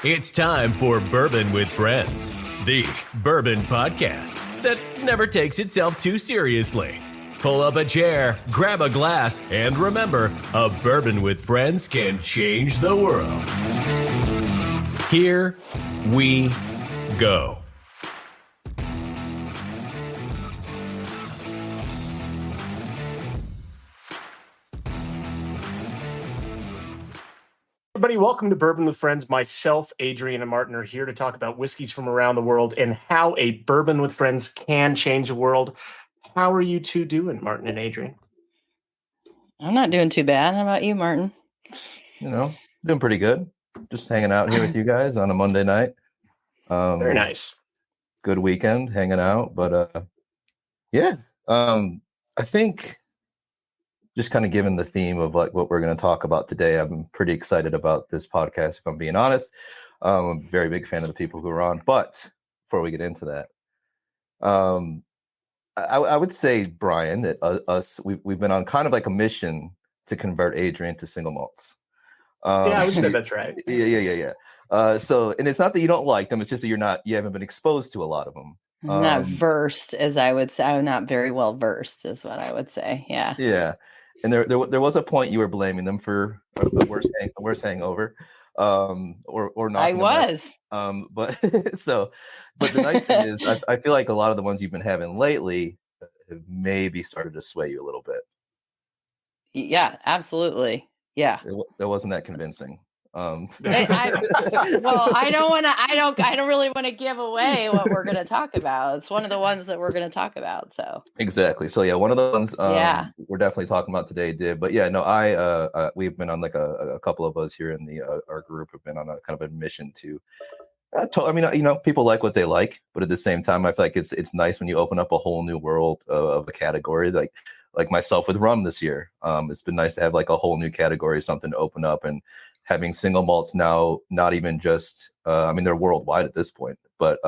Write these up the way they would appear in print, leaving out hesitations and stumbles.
It's time for Bourbon with Friends, the bourbon podcast that never takes itself too seriously. Pull up a chair, grab a glass, and remember, a bourbon with friends can change the world. Here we go. Everybody, welcome to Bourbon with Friends. Myself, Adrian, and Martin are here to talk about whiskeys from around the world and how a bourbon with friends can change the world. How are you two doing, Martin and Adrian? I'm not doing too bad. How about you, Martin? You know, doing pretty good. Just hanging out here with you guys on a Monday night. Very nice. Good weekend, hanging out. But I think just kind of given the theme of like what we're going to talk about today, I'm pretty excited about this podcast, if I'm being honest. I'm a very big fan of the people who are on. But before we get into that, I would say, Brian, that we've been on kind of like a mission to convert Adrian to single malts. I would say that's right. Yeah. So, and it's not that you don't like them; it's just that you haven't been exposed to a lot of them. I'm not versed, as I would say. I'm not very well versed, is what I would say. Yeah. Yeah, and there was a point you were blaming them for a worse hangover, or not. I was. But the nice thing is, I feel like a lot of the ones you've been having lately have maybe started to sway you a little bit. Yeah, absolutely. Yeah, that wasn't that convincing. I don't really want to give away what we're going to talk about. It's one of the ones that we're going to talk about. So exactly. So yeah, one of the ones we're definitely talking about today did. But yeah, no, we've been on like a couple of us here in the our group have been on a kind of a mission to. I mean, people like what they like, but at the same time, I feel like it's nice when you open up a whole new world of a category like myself with rum this year. It's been nice to have like a whole new category, something to open up, and having single malts now, not even just, they're worldwide at this point, but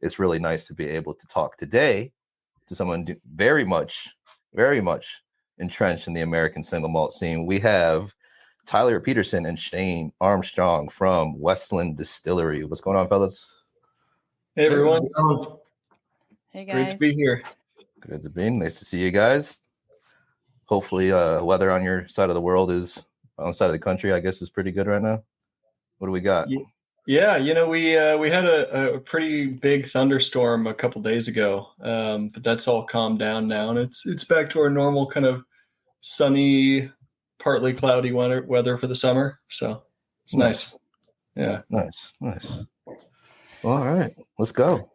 it's really nice to be able to talk today to someone very much entrenched in the American single malt scene. We have Tyler Pederson and Shane Armstrong from Westland Distillery. What's going on, fellas? Hey, everyone. Hey, guys. Great to be here. Good to be. Nice to see you guys. Hopefully, weather on your side of the world on the side of the country, I guess, is pretty good right now. What do we got? Yeah, we had a pretty big thunderstorm a couple days ago, but that's all calmed down now, and it's back to our normal kind of sunny, partly cloudy weather for the summer. So it's nice. Yeah, nice. Well, all right, let's go.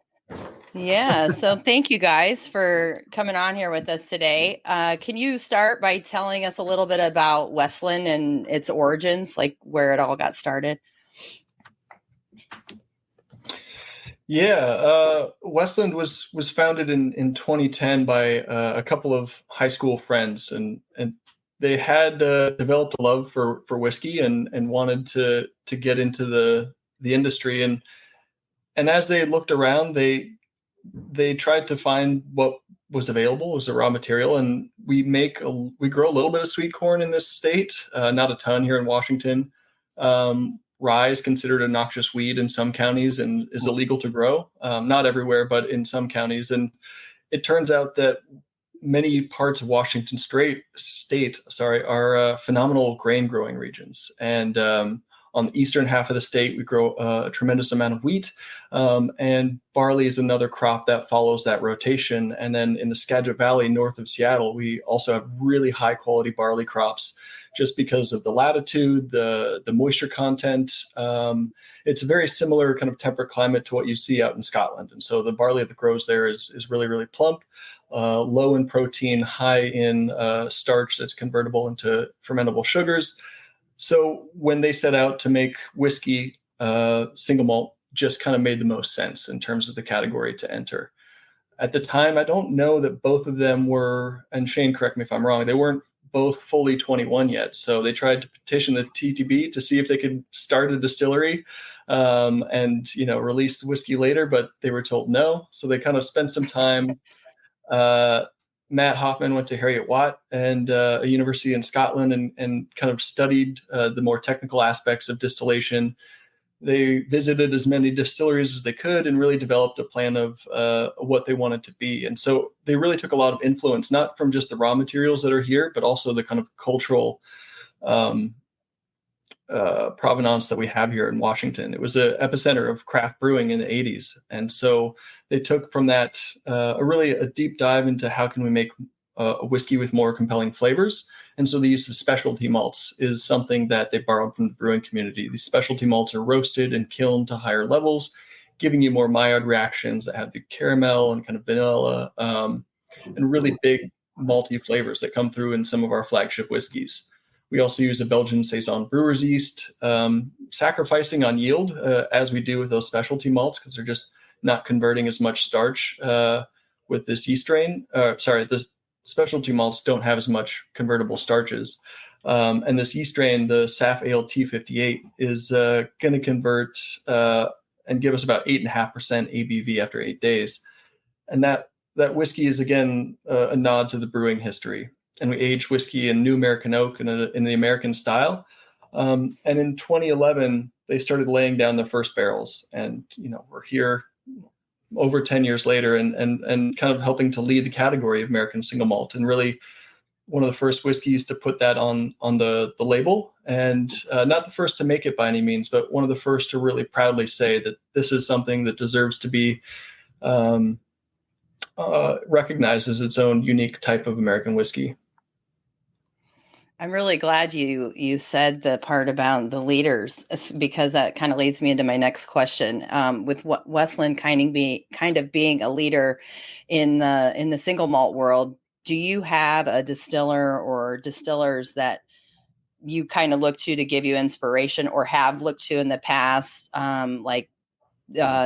Yeah. So thank you guys for coming on here with us today. Can you start by telling us a little bit about Westland and its origins, like where it all got started? Yeah. Westland was founded in 2010 by a couple of high school friends, and they had developed a love for whiskey and wanted to get into the industry. And as they looked around, they tried to find what was available as a raw material, and we grow a little bit of sweet corn in this state, not a ton here in Washington. Rye is considered a noxious weed in some counties and is illegal to grow, not everywhere, but in some counties. And it turns out that many parts of Washington state are phenomenal grain growing regions, and on the eastern half of the state, we grow a tremendous amount of wheat, and barley is another crop that follows that rotation. And then in the Skagit Valley, north of Seattle, we also have really high quality barley crops just because of the latitude, the moisture content. It's a very similar kind of temperate climate to what you see out in Scotland. And so the barley that grows there is really, really plump, low in protein, high in starch that's convertible into fermentable sugars. So when they set out to make whiskey, single malt just kind of made the most sense in terms of the category to enter. At the time, I don't know that both of them were, and Shane, correct me if I'm wrong, they weren't both fully 21 yet. So they tried to petition the TTB to see if they could start a distillery and release the whiskey later, but they were told no. So they kind of spent some time. Matt Hoffman went to Heriot-Watt and a university in Scotland and kind of studied the more technical aspects of distillation, they visited as many distilleries as they could and really developed a plan of what they wanted to be. And so they really took a lot of influence, not from just the raw materials that are here, but also the kind of cultural provenance that we have here in Washington. It was an epicenter of craft brewing in the 80s. And so they took from that a deep dive into how can we make a whiskey with more compelling flavors. And so the use of specialty malts is something that they borrowed from the brewing community. These specialty malts are roasted and kilned to higher levels, giving you more Maillard reactions that have the caramel and kind of vanilla and really big malty flavors that come through in some of our flagship whiskeys. We also use a Belgian Saison brewer's yeast, sacrificing on yield as we do with those specialty malts because they're just not converting as much starch with this yeast strain. The specialty malts don't have as much convertible starches. And this yeast strain, the SAF ALT58, is going to convert and give us about 8.5% ABV after 8 days. And that whiskey is, again, a nod to the brewing history. And we age whiskey in new American oak in the American style. And in 2011, they started laying down their first barrels. And, we're here over 10 years later and kind of helping to lead the category of American Single Malt, and really one of the first whiskeys to put that on the label, and not the first to make it by any means, but one of the first to really proudly say that this is something that deserves to be recognized as its own unique type of American whiskey. I'm really glad you said the part about the leaders, because that kind of leads me into my next question. With Westland kind of being a leader in the single malt world, do you have a distiller or distillers that you kind of look to give you inspiration, or have looked to in the past, like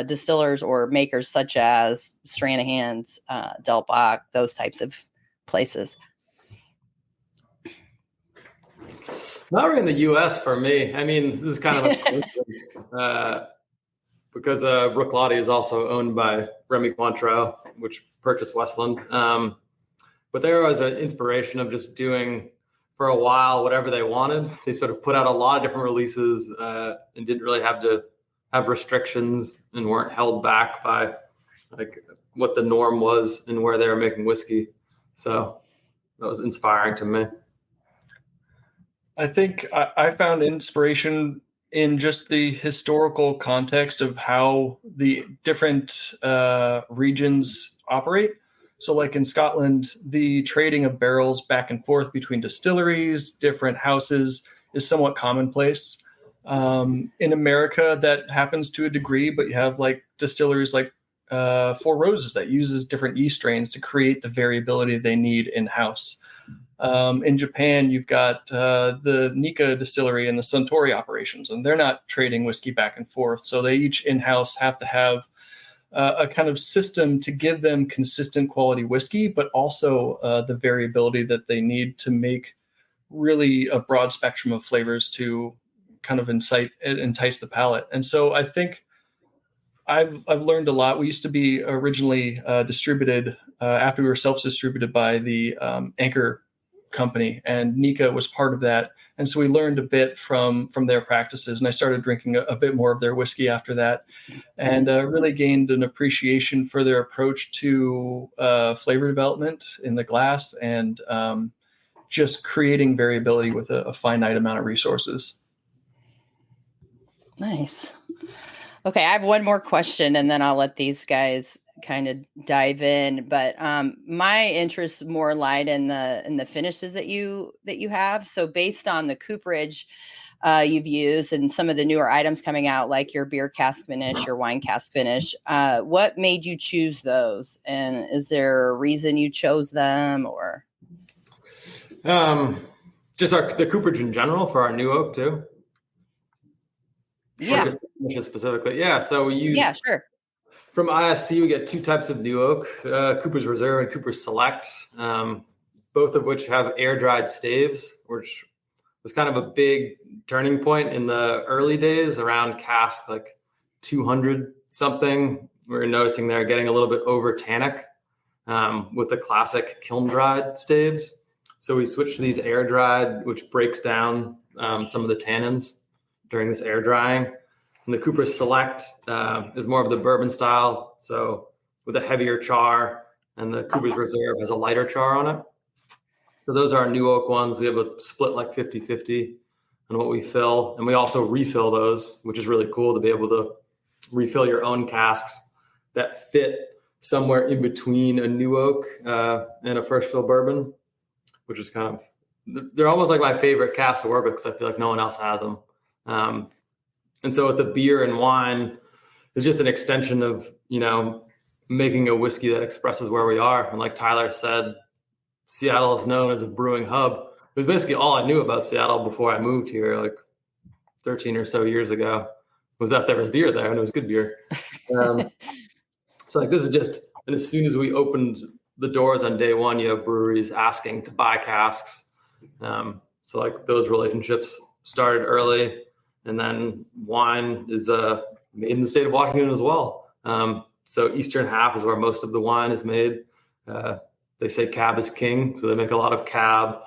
distillers or makers such as Stranahan's, Del Bach, those types of places? Not really in the U.S. for me. I mean, this is kind of a coincidence because Brook is also owned by Remy Cointreau, which purchased Westland. But they were always an inspiration of just doing for a while whatever they wanted. They sort of put out a lot of different releases and didn't really have to have restrictions and weren't held back by like what the norm was and where they were making whiskey. So that was inspiring to me. I think I found inspiration in just the historical context of how the different regions operate. So like in Scotland, the trading of barrels back and forth between distilleries, different houses is somewhat commonplace. In America, that happens to a degree, but you have like distilleries like Four Roses that uses different yeast strains to create the variability they need in-house. In Japan, you've got the Nikka distillery and the Suntory operations, and they're not trading whiskey back and forth. So they each in-house have to have a kind of system to give them consistent quality whiskey, but also the variability that they need to make really a broad spectrum of flavors to kind of entice the palate. And so I think I've learned a lot. We used to be originally distributed after we were self-distributed by the Anchor company, and Nikka was part of that. And so we learned a bit from their practices, and I started drinking a bit more of their whiskey after that, and really gained an appreciation for their approach to flavor development in the glass and just creating variability with a finite amount of resources. Nice. Okay, I have one more question, and then I'll let these guys kind of dive in. But my interest more lied in the finishes that you have. So based on the cooperage you've used and some of the newer items coming out, like your beer cask finish, your wine cask finish, what made you choose those? And is there a reason you chose them, or? Just the cooperage in general for our new oak too. Yeah. Or just the finishes specifically. Yeah. So we use. Yeah, sure. From ISC, we get two types of new oak, Cooper's Reserve and Cooper's Select, both of which have air-dried staves, which was kind of a big turning point in the early days around cask like 200 something. We were noticing they're getting a little bit over tannic with the classic kiln-dried staves. So we switched to these air-dried, which breaks down some of the tannins during this air drying. And the Cooper's Select is more of the bourbon style, so with a heavier char, and the Cooper's Reserve has a lighter char on it. So those are our new oak ones. We have a split like 50-50 on what we fill. And we also refill those, which is really cool to be able to refill your own casks that fit somewhere in between a new oak and a first fill bourbon, which is kind of, they're almost like my favorite casks to work with because I feel like no one else has them. And so with the beer and wine, it's just an extension of, making a whiskey that expresses where we are. And like Tyler said, Seattle is known as a brewing hub. It was basically all I knew about Seattle before I moved here, like 13 or so years ago, was that there was beer there and it was good beer. So like this is just, and as soon as we opened the doors on day one, you have breweries asking to buy casks. So like those relationships started early, and then wine is made in the state of Washington as well. So eastern half is where most of the wine is made. They say cab is king, so they make a lot of cab,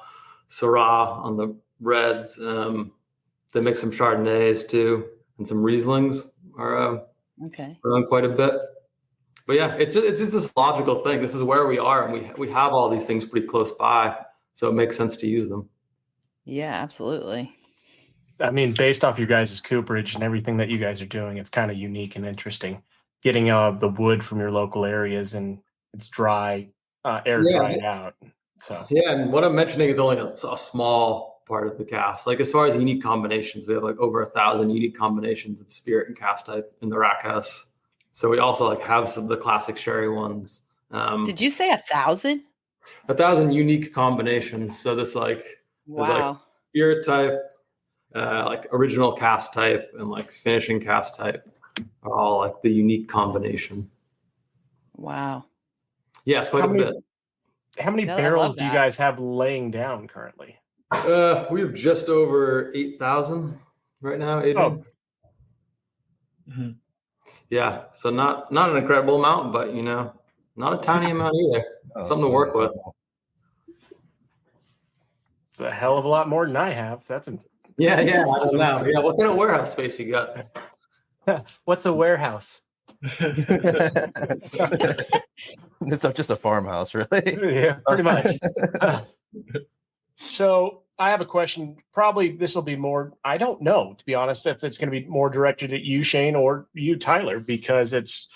Syrah on the reds. They make some Chardonnays too, and some Rieslings are on quite a bit. But yeah, it's just this logical thing. This is where we are, and we have all these things pretty close by, so it makes sense to use them. Yeah, absolutely. I mean, based off your guys' cooperage and everything that you guys are doing, it's kind of unique and interesting. Getting the wood from your local areas and it's dry, air dried out. So yeah, and what I'm mentioning is only a small part of the cask. Like as far as unique combinations, we have like over 1,000 unique combinations of spirit and cask type in the rack house. So we also like have some of the classic sherry ones. Did you say 1,000? 1,000 unique combinations. So this like there's like spirit type, like original cask type, and like finishing cask type are all like the unique combination. Wow. Yeah, it's quite a bit. How many barrels do you guys have laying down currently? We have just over 8,000 right now. Oh. Mm-hmm. Yeah, so not an incredible amount, but not a tiny amount either. Something to work with. It's a hell of a lot more than I have. Yeah. I don't know. Yeah, what kind of warehouse space you got? What's a warehouse? It's just a farmhouse, really. Yeah, pretty much. So I have a question. Probably this will be more, I don't know, to be honest, if it's going to be more directed at you, Shane, or you, Tyler, because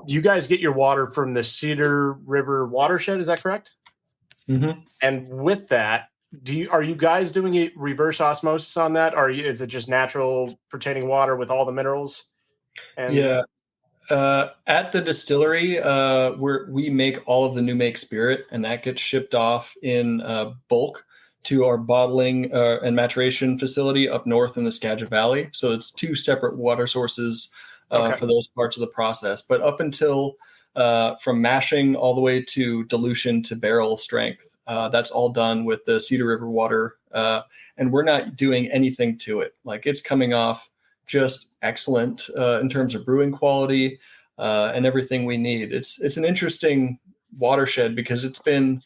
you guys get your water from the Cedar River watershed. Is that correct? Mm-hmm. And with that, are you guys doing a reverse osmosis on that? Or is it just natural pertaining water with all the minerals? Yeah. At the distillery, we make all of the new make spirit, and that gets shipped off in bulk to our bottling and maturation facility up north in the Skagit Valley. So it's two separate water sources for those parts of the process. But up until from mashing all the way to dilution to barrel strength, that's all done with the Cedar River water, and we're not doing anything to it. Like it's coming off just excellent in terms of brewing quality and everything we need. It's an interesting watershed because it's been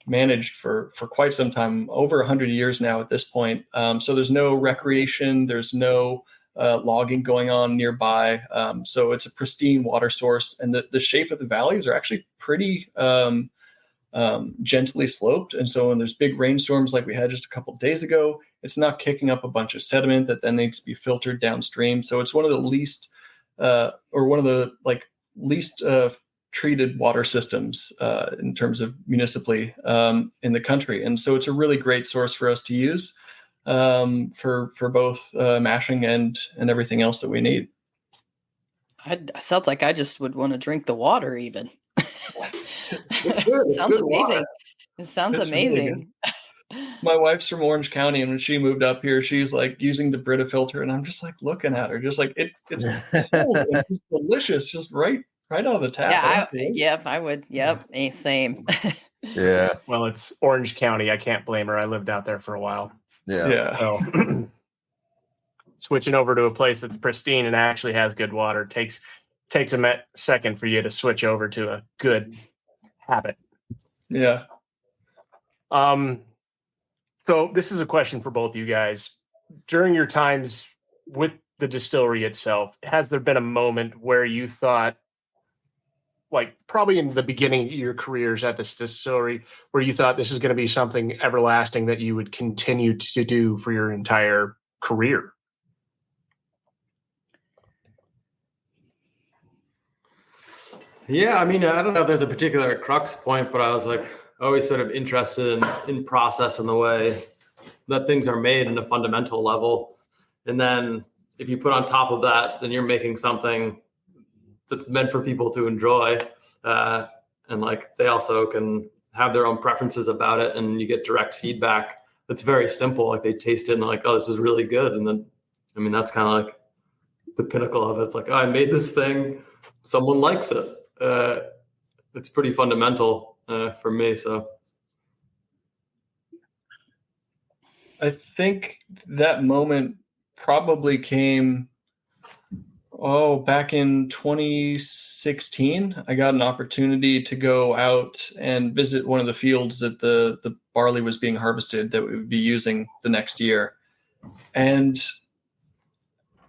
managed for quite some time, over 100 years now at this point. So there's no recreation, there's no logging going on nearby. So it's a pristine water source, and the shape of the valleys are actually pretty gently sloped. And so when there's big rainstorms like we had just a couple of days ago, it's not kicking up a bunch of sediment that then needs to be filtered downstream. So it's one of the least treated water systems in terms of municipally in the country. And so it's a really great source for us to use for both mashing and everything else that we need. I felt like I just would want to drink the water even. It's good. It's sounds good amazing. water. It sounds It's amazing. Really my wife's from Orange County, and when she moved up here, she's like using the Brita filter, and I'm just like looking at her, just like it's cold and it's delicious, just right out of the tap. I would. Yep, same. Yeah. Well, it's Orange County. I can't blame her. I lived out there for a while. Yeah. So switching over to a place that's pristine and actually has good water takes a second for you to switch over to a good habit. Yeah. So this is a question for both you guys. During your times with the distillery itself, has there been a moment where you thought, like probably in the beginning of your careers at this distillery, where you thought this is going to be something everlasting that you would continue to do for your entire career? Yeah, I mean, I don't know if there's a particular crux point, but I was like always sort of interested in process and the way that things are made in a fundamental level. And then if you put on top of that, then you're making something that's meant for people to enjoy. And like they also can have their own preferences about it, and you get direct feedback that's very simple. Like they taste it and they're like, oh, this is really good. And then, I mean, that's kind of like the pinnacle of it. It's like, oh, I made this thing, someone likes it. It's pretty fundamental for me. So I think that moment probably came, back in 2016. I got an opportunity to go out and visit one of the fields that the barley was being harvested that we would be using the next year. And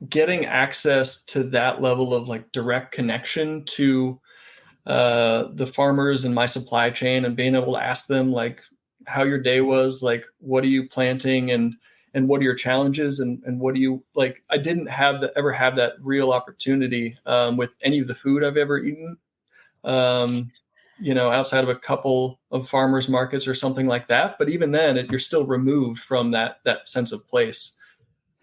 getting access to that level of like direct connection to the farmers in my supply chain, and being able to ask them like how your day was, like what are you planting, and what are your challenges, and what do you like. I didn't ever have that real opportunity with any of the food I've ever eaten, outside of a couple of farmers markets or something like that. But even then, you're still removed from that sense of place.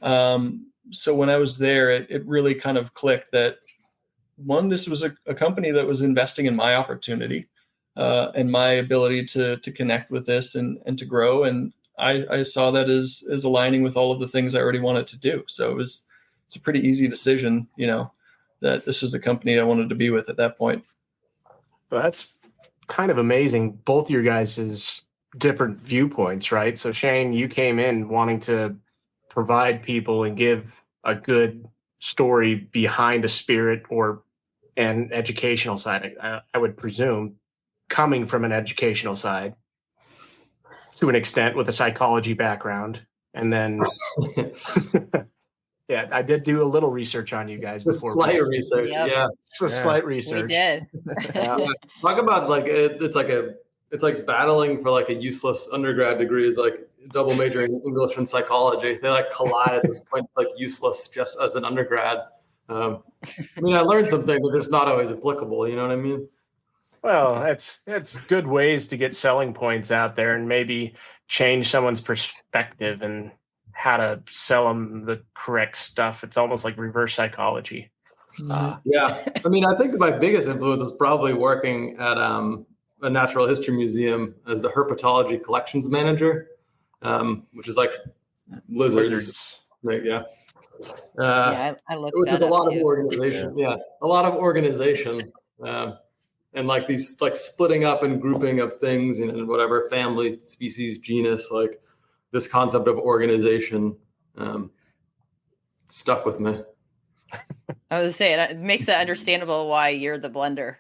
So when I was there, it really kind of clicked that, one, this was a company that was investing in my opportunity and my ability to connect with this and to grow. And I saw that as aligning with all of the things I already wanted to do. So it's a pretty easy decision, that this is the company I wanted to be with at that point. Well, that's kind of amazing. Both your guys' different viewpoints, right? So Shane, you came in wanting to provide people and give a good story behind a spirit or an educational side. I would presume coming from an educational side to an extent with a psychology background. And then, yeah, I did do a little research on you guys before. Slight research. Yep. Yeah. Slight research. We did. Yeah. Talk about like, it's like battling for like a useless undergrad degree is like double majoring in English and psychology. They like collide at this point, like useless just as an undergrad. I mean, I learned something, but it's not always applicable. You know what I mean? Well, it's good ways to get selling points out there and maybe change someone's perspective and how to sell them the correct stuff. It's almost like reverse psychology. Yeah. I mean, I think my biggest influence was probably working at a natural history museum as the herpetology collections manager, which is like lizards. Right, yeah. I looked which that is a lot up of too. organization. Yeah, a lot of organization, and like these like splitting up and grouping of things in whatever family, species, genus. Like this concept of organization stuck with me. I was saying it makes it understandable why you're the blender.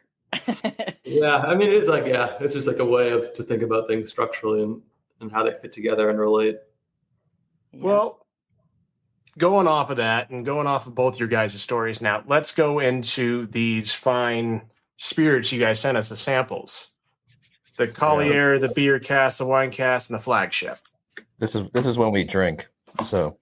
Yeah, I mean, it's like, yeah, it's just like a way to think about things structurally and how they fit together and relate. Yeah. Well, going off of that and going off of both your guys' stories now, let's go into these fine spirits you guys sent us, the samples. The Collier, the beer cast, the wine cast, and the flagship. This is when we drink. So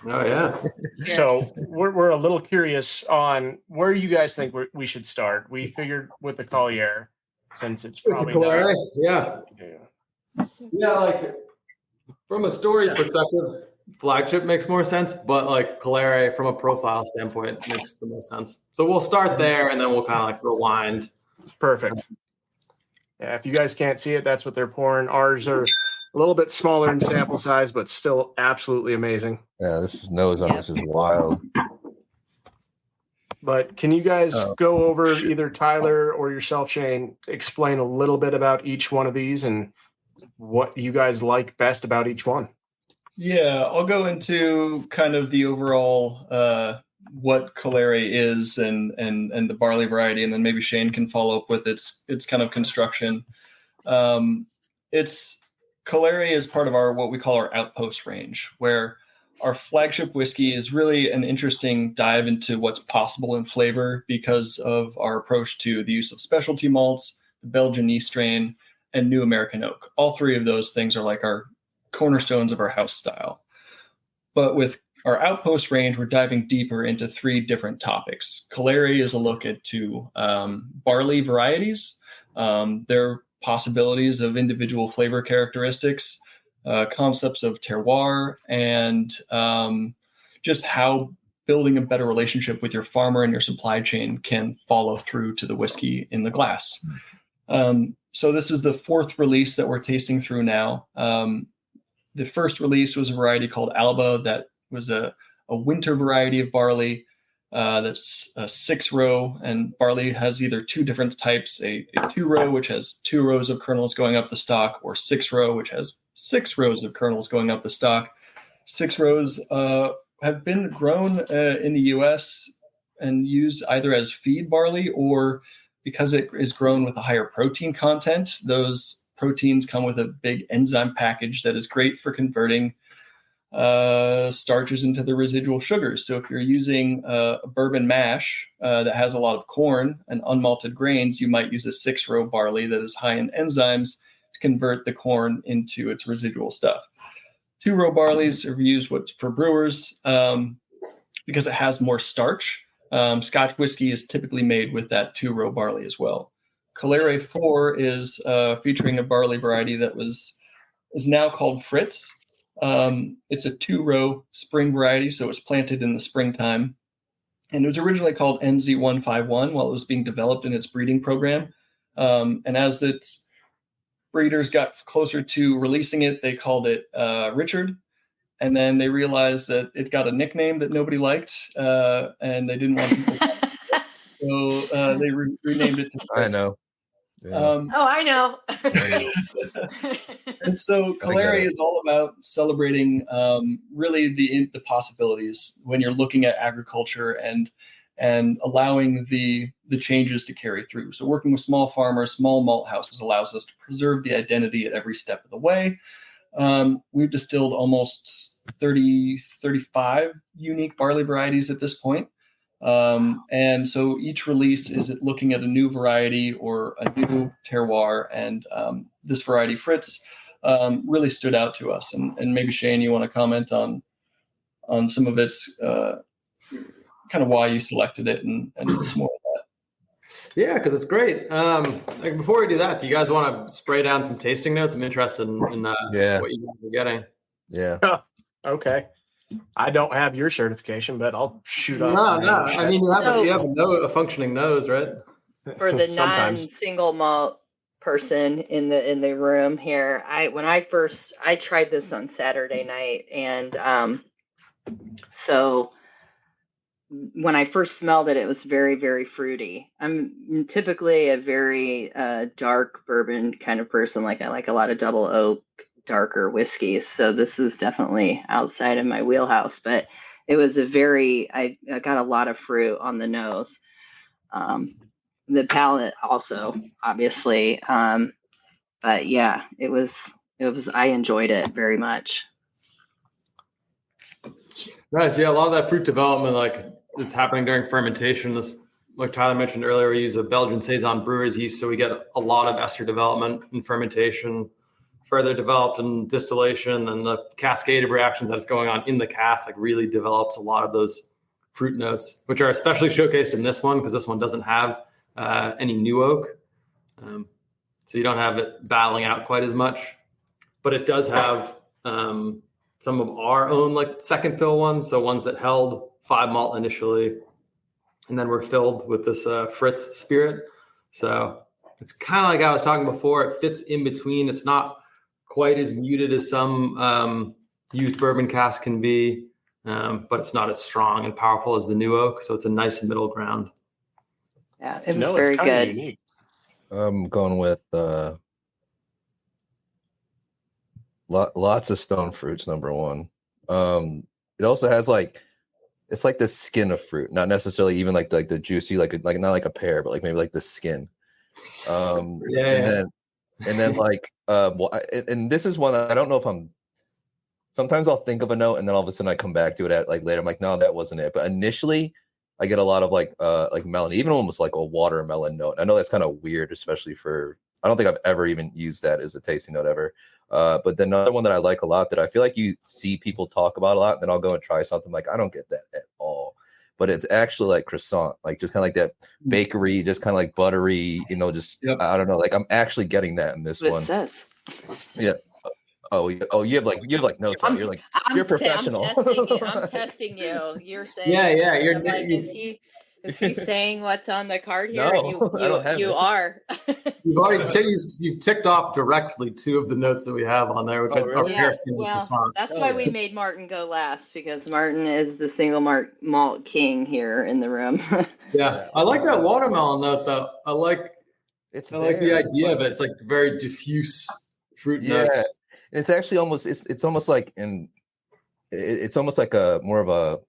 Oh yeah. So we're a little curious on where you guys think we should start. We figured with the Collier, since it's probably not. Yeah. Yeah, like from a story perspective, flagship makes more sense, but like Collier from a profile standpoint makes the most sense. So we'll start there and then we'll kind of like rewind. Perfect. Yeah, if you guys can't see it, that's what they're pouring. Ours are a little bit smaller in sample size, but still absolutely amazing. yeah, this nose on this is wild. But can you guys go over, either Tyler or yourself, Shane, explain a little bit about each one of these and what you guys like best about each one? Yeah, I'll go into kind of the overall what Collier is and the barley variety, and then maybe Shane can follow up with its kind of construction. Collier is part of our what we call our outpost range, where our flagship whiskey is really an interesting dive into what's possible in flavor because of our approach to the use of specialty malts, the Belgian yeast strain, and new American oak. All three of those things are like our cornerstones of our house style. But with our Outpost range, we're diving deeper into three different topics. Caleri is a look into barley varieties, their possibilities of individual flavor characteristics, concepts of terroir, and just how building a better relationship with your farmer and your supply chain can follow through to the whiskey in the glass. So this is the fourth release that we're tasting through now. The first release was a variety called Alba that was a winter variety of barley that's a 6-row, and barley has either two different types, a 2-row, which has 2 rows of kernels going up the stalk, or 6-row, which has 6 rows of kernels going up the stalk. 6 rows have been grown in the U.S. and used either as feed barley or because it is grown with a higher protein content. Those proteins come with a big enzyme package that is great for converting starches into the residual sugars. So if you're using a bourbon mash that has a lot of corn and unmalted grains, you might use a 6-row barley that is high in enzymes to convert the corn into its residual stuff. 2-row barleys are used for brewers because it has more starch. Scotch whiskey is typically made with that 2-row barley as well. Caleri 4 is featuring a barley variety that is now called Fritz. It's a 2-row spring variety, so it was planted in the springtime. And it was originally called NZ151 while it was being developed in its breeding program. And as its breeders got closer to releasing it, they called it Richard. And then they realized that it got a nickname that nobody liked, and they didn't want people to so they renamed it to Fritz. I know. Yeah. I know. And so Caleri is all about celebrating really the possibilities when you're looking at agriculture and allowing the changes to carry through. So working with small farmers, small malt houses allows us to preserve the identity at every step of the way. We've distilled almost 35 unique barley varieties at this point. And so each release is looking at a new variety or a new terroir. And this variety, Fritz, really stood out to us. And maybe, Shane, you want to comment on some of its kind of why you selected it and some more of that. Yeah, because it's great. Before we do that, do you guys want to spray down some tasting notes? I'm interested in what you guys are getting. Yeah. Oh, okay. I don't have your certification, but I'll shoot off. No. I mean, you have a functioning nose, right? For the non-single malt person in the room here, I tried this on Saturday night, and so when I first smelled it, it was very, very fruity. I'm typically a very dark bourbon kind of person. I like a lot of double oak, darker whiskeys. So this is definitely outside of my wheelhouse, but it was I got a lot of fruit on the nose. The palate also, obviously. But yeah, it was, I enjoyed it very much. Nice. Yeah. A lot of that fruit development, it's happening during fermentation. This, like Tyler mentioned earlier, we use a Belgian Saison brewer's yeast. So we get a lot of ester development in fermentation, further developed in distillation, and the cascade of reactions that's going on in the cask really develops a lot of those fruit notes, which are especially showcased in this one because this one doesn't have any new oak. So you don't have it battling out quite as much, but it does have some of our own second fill ones. So ones that held 5 malt initially, and then were filled with this Fritz spirit. So it's kind of like I was talking before. It fits in between. It's not quite as muted as some used bourbon cask can be, but it's not as strong and powerful as the new oak. So it's a nice middle ground. Yeah, it was very good. Unique. I'm going with lots of stone fruits. Number one. It also has it's like the skin of fruit, not necessarily even like the juicy, like not like a pear, but maybe like the skin. And then and this is one I don't know if I'm sometimes I'll think of a note and then all of a sudden I come back to it at like later. I'm like, no, that wasn't it. But initially I get a lot of like melon, even almost like a watermelon note. I know that's kind of weird, especially for, I don't think I've ever even used that as a tasting note ever. But then another one that I like a lot that I feel like you see people talk about a lot, then I'll go and try something like, I don't get that at all. But it's actually like croissant, like just kind of like that bakery, just kind of like buttery, you know, just, I don't know, like I'm actually getting that in this one. It says. Yeah. Oh, you have like notes on. You're professional. I'm testing you. You're saying, You're like, is he saying what's on the card here? No, I don't have you it. are. You've already you've ticked off directly 2 of the notes that we have on there, which are Pederson and croissant. That's why we made Martin go last, because Martin is the single malt king here in the room. Yeah, I like that watermelon note though. I like the idea of it. It's like very diffuse fruit notes. It's actually almost it's almost like it's almost like a more of a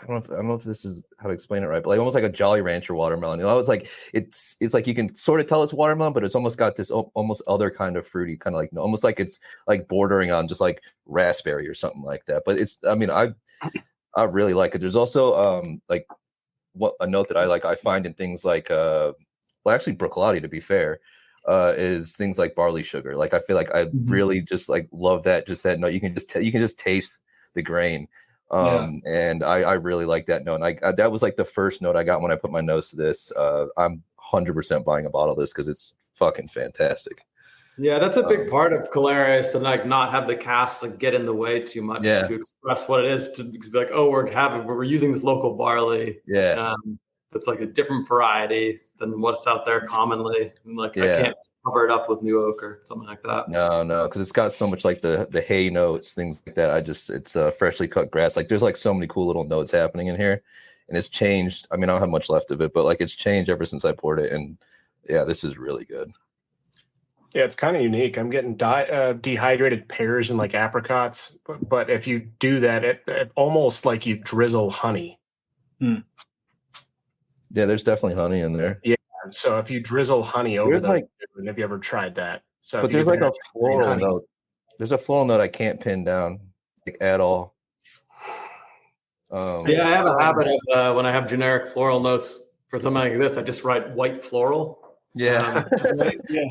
I don't know if this is how to explain it right, but like almost like a Jolly Rancher watermelon. You know, it's like it's like you can sort of tell it's watermelon, but it's almost got this almost other kind of fruity, kind of like almost like it's like bordering on just like raspberry or something like that. But it's, I mean, I really like it. There's also like what a note that I like. I find in things like actually Bruichladdich, to be fair. Is things like barley sugar. Like I feel like I really just like love that. Just that note. You can just taste the grain. And I really like that note. And I that was like the first note I got when I put my nose to this. I'm 100% buying a bottle of this because it's fucking fantastic. Yeah, that's a big part of Calera is to like not have the cask like get in the way too much to express what it is. To be like, oh, we're using this local barley. Yeah. That's like a different variety than what's out there commonly. And like I can't cover it up with new oak or something like that. No, because it's got so much like the hay notes, things like that. It's freshly cut grass. Like there's like so many cool little notes happening in here, and it's changed. I mean, I don't have much left of it, but like it's changed ever since I poured it. And yeah, this is really good. Yeah, it's kind of unique. I'm getting dehydrated pears and like apricots, but if you do that, it almost like you drizzle honey. Yeah, there's definitely honey in there. Yeah, so if you drizzle honey over the food, have you ever tried that? So, but there's like a floral note. There's a floral note I can't pin down like at all. I have a habit of when I have generic floral notes for something like this, I just write white floral. Yeah,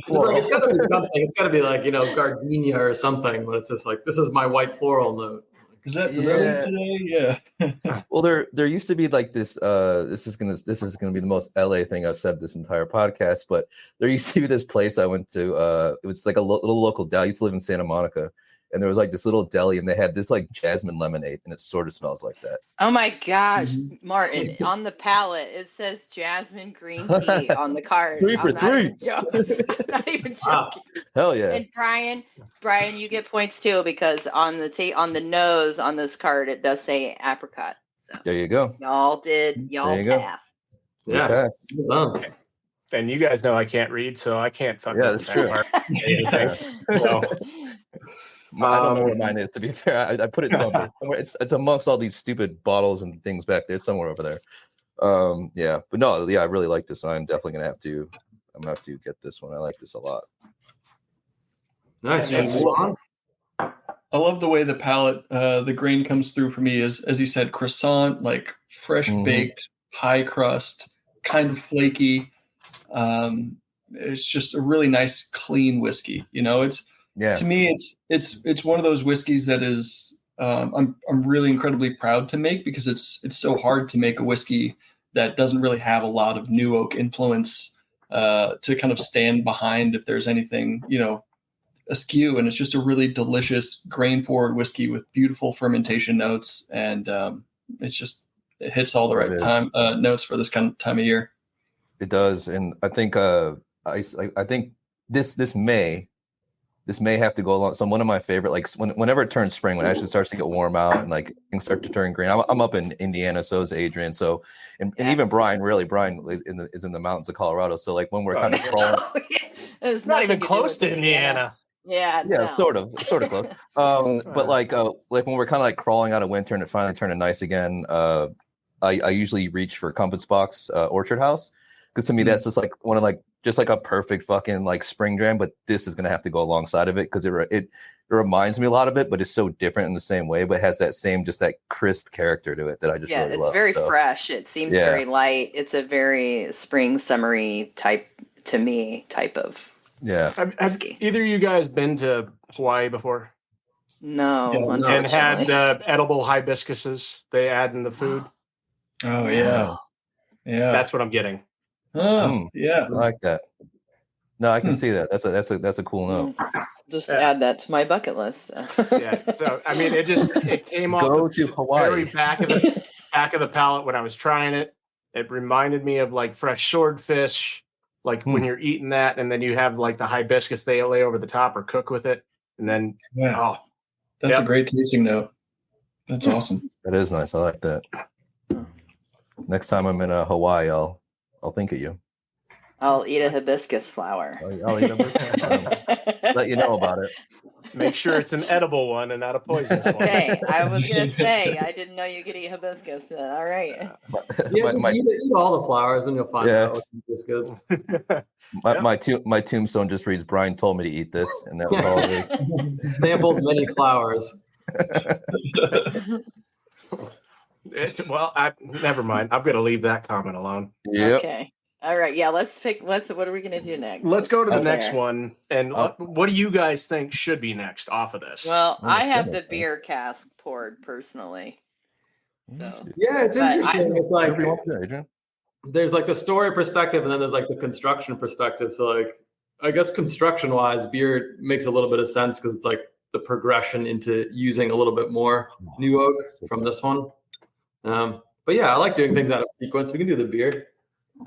Floral. It's got to be something. It's got to be like gardenia or something. But it's just like this is my white floral note. Is that the road today? Yeah. Well, there used to be like this. This is gonna be the most LA thing I've said this entire podcast. But there used to be this place I went to. It was like a little local deli. I used to live in Santa Monica, and there was like this little deli, and they had this like jasmine lemonade, and it sort of smells like that. Oh my gosh, Martin! On the palette, it says jasmine green tea on the card. 3 for 3. I'm not even joking. Wow. Hell yeah! And Brian, you get points too because on the nose on this card it does say apricot. So there you go. Y'all passed. Yeah. And you guys know I can't read, so I can't fucking. Yeah, that's true. So. I don't know where mine is, to be fair. I put it somewhere. It's amongst all these stupid bottles and things back there, somewhere over there. But no, I really like this one. I'm definitely gonna have to get this one. I like this a lot. Nice. I love the way the palate, the grain comes through for me. As you said, croissant, like fresh baked, high crust, kind of flaky. It's just a really nice, clean whiskey. You know, to me, it's one of those whiskeys that is I'm really incredibly proud to make because it's so hard to make a whiskey that doesn't really have a lot of new oak influence to kind of stand behind if there's anything askew. And it's just a really delicious grain forward whiskey with beautiful fermentation notes, and it hits all the right notes for this kind of time of year. It does, and I think I think this may have to go along. So one of my favorite, like whenever it turns spring, when it actually starts to get warm out and like things start to turn green. I'm up in Indiana, so is Adrian. So and even Brian is in the mountains of Colorado. So like when we're kind of crawling, it's not even close to Indiana. Sort of close. But like when we're kind of like crawling out of winter and it finally turning nice again, I usually reach for Compass Box Orchard House. Because to me, that's just like one of like just like a perfect fucking like spring dram, but this is gonna have to go alongside of it because it reminds me a lot of it, but it's so different in the same way, but has that same, just that crisp character to it that I just really love. It's very fresh. It seems very light. It's a very spring, summery type of Have either of you guys been to Hawaii before? No, and had edible hibiscuses they add in the food? Oh yeah. That's what I'm getting. Oh yeah, I like that. No, I can see that. That's a cool note. Just add that to my bucket list. So I mean, it came off to Hawaii. Very back of the palate when I was trying it. It reminded me of like fresh swordfish, like when you're eating that, and then you have like the hibiscus they lay over the top or cook with it, and then that's a great tasting note. That's awesome. That is nice. I like that. Next time I'm in Hawaii, I'll think of you. I'll eat a hibiscus flower. I'll eat a hibiscus flower. Let you know about it. Make sure it's an edible one and not a poisonous one. Okay, I was gonna say I didn't know you could eat hibiscus, but all right. Eat all the flowers and you'll find out what's good. My tombstone just reads, "Brian told me to eat this," and that was all it is. Sampled many flowers. Never mind. I'm gonna leave that comment alone. Yep. Okay. All right. Yeah. Let's pick. What are we gonna do next? Let's go to the next one. And what do you guys think should be next off of this? Well, I have the beer cask poured personally. So it's interesting. It's like there's like the story perspective, and then there's like the construction perspective. So like, I guess construction wise, beer makes a little bit of sense because it's like the progression into using a little bit more new oak from this one. But yeah, I like doing things out of sequence. We can do the beer.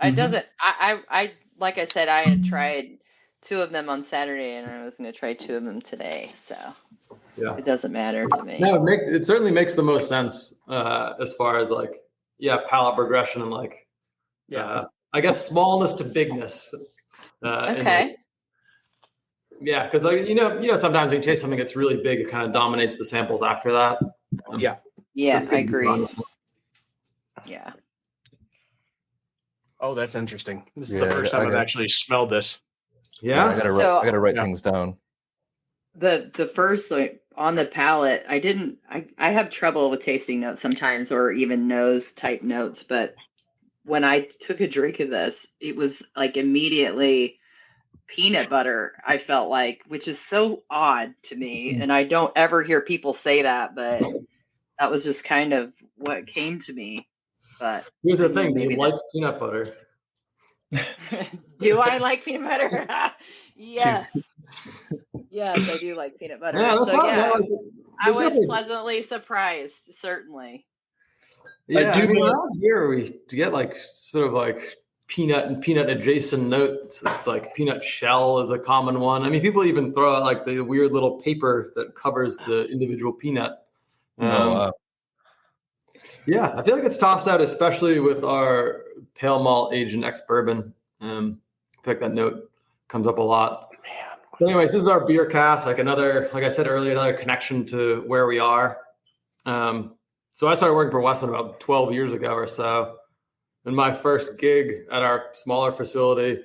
It doesn't. I like I said, I had tried 2 of them on Saturday, and I was going to try 2 of them today. So it doesn't matter to me. No, it certainly makes the most sense as far as like palate progression and like I guess smallness to bigness. Okay. Because sometimes when you taste something that's really big, it kind of dominates the samples after that. I agree. Yeah. Oh, that's interesting. This is the first time I've actually smelled this. Yeah, I gotta write things down. The first on the palate, I have trouble with tasting notes sometimes, or even nose type notes. But when I took a drink of this, it was like immediately peanut butter. I felt like, which is so odd to me, and I don't ever hear people say that, but that was just kind of what came to me. But here's the thing: do you like peanut butter? Do I like peanut butter? Yes. Yes, I do like peanut butter. Yeah, I was pleasantly surprised, certainly. Yeah, around here we get like sort of like peanut and peanut adjacent notes. It's like peanut shell is a common one. I mean, people even throw out like the weird little paper that covers the individual peanut. Yeah, I feel like it's tossed out, especially with our pale malt aged in ex-bourbon. I feel like that note comes up a lot. Man. But anyways, this is our beer cask. Like I said earlier, another connection to where we are. So I started working for Westland about 12 years ago or so. And my first gig at our smaller facility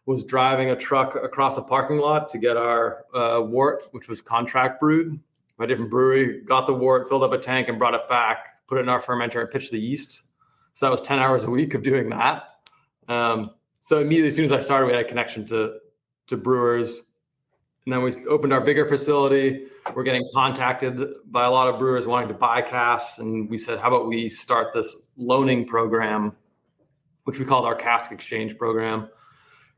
was driving a truck across a parking lot to get our wort, which was contract brewed by a different brewery. Got the wort, filled up a tank, and brought it back. Put it in our fermenter and pitched the yeast. So that was 10 hours a week of doing that. So immediately, as soon as I started, we had a connection to brewers. And then we opened our bigger facility. We're getting contacted by a lot of brewers wanting to buy casks. And we said, how about we start this loaning program, which we called our cask exchange program.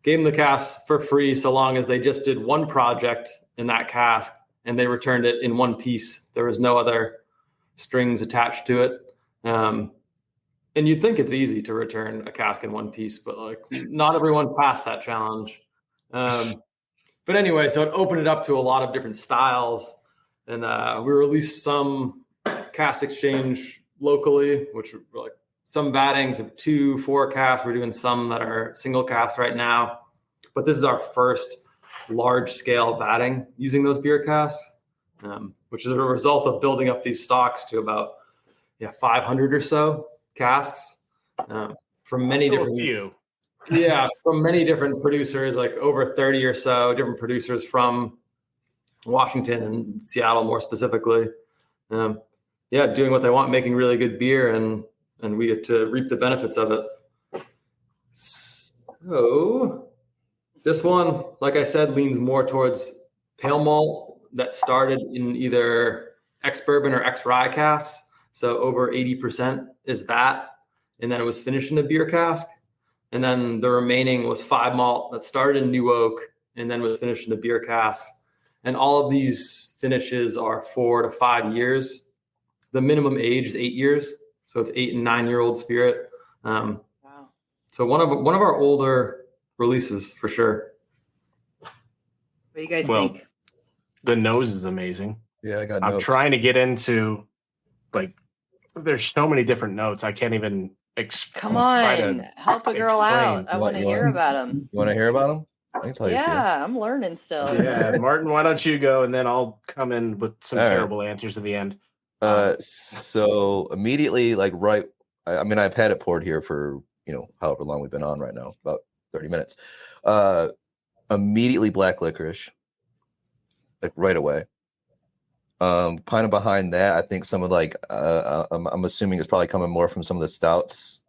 Gave them the cask for free so long as they just did one project in that cask and they returned it in one piece. There was no other strings attached to it. And you'd think it's easy to return a cask in one piece, but like not everyone passed that challenge. But anyway, so it opened it up to a lot of different styles. And we released some cask exchange locally, which were like some vattings of 2, 4 casks. We're doing some that are single cast right now. But this is our first large scale vatting using those beer casks. Which is a result of building up these stocks to about 500 or so casks from many from many different producers, like over 30 or so different producers from Washington and Seattle more specifically. Doing what they want, making really good beer, and we get to reap the benefits of it. So this one, like I said, leans more towards pale malt that started in either ex-bourbon or ex-rye casks. So over 80% is that. And then it was finished in a beer cask. And then the remaining was 5 malt that started in new oak and then was finished in a beer cask. And all of these finishes are 4 to 5 years. The minimum age is 8 years. So it's 8 and 9 year old spirit. Wow. So one of our older releases for sure. What do you guys think? The nose is amazing. Yeah, I got I'm notes. trying to get into, like, there's so many different notes. I can't even Come on, help a girl out. I want to hear about them. You want to hear about them? I can tell you. Yeah, I'm learning still. Yeah, Martin, why don't you go, and then I'll come in with some terrible answers at the end. So immediately, like I mean, I've had it poured here for, however long we've been on right now, about 30 minutes. Immediately black licorice, like right away. Kind of behind that, I think some of I'm assuming it's probably coming more from some of the stouts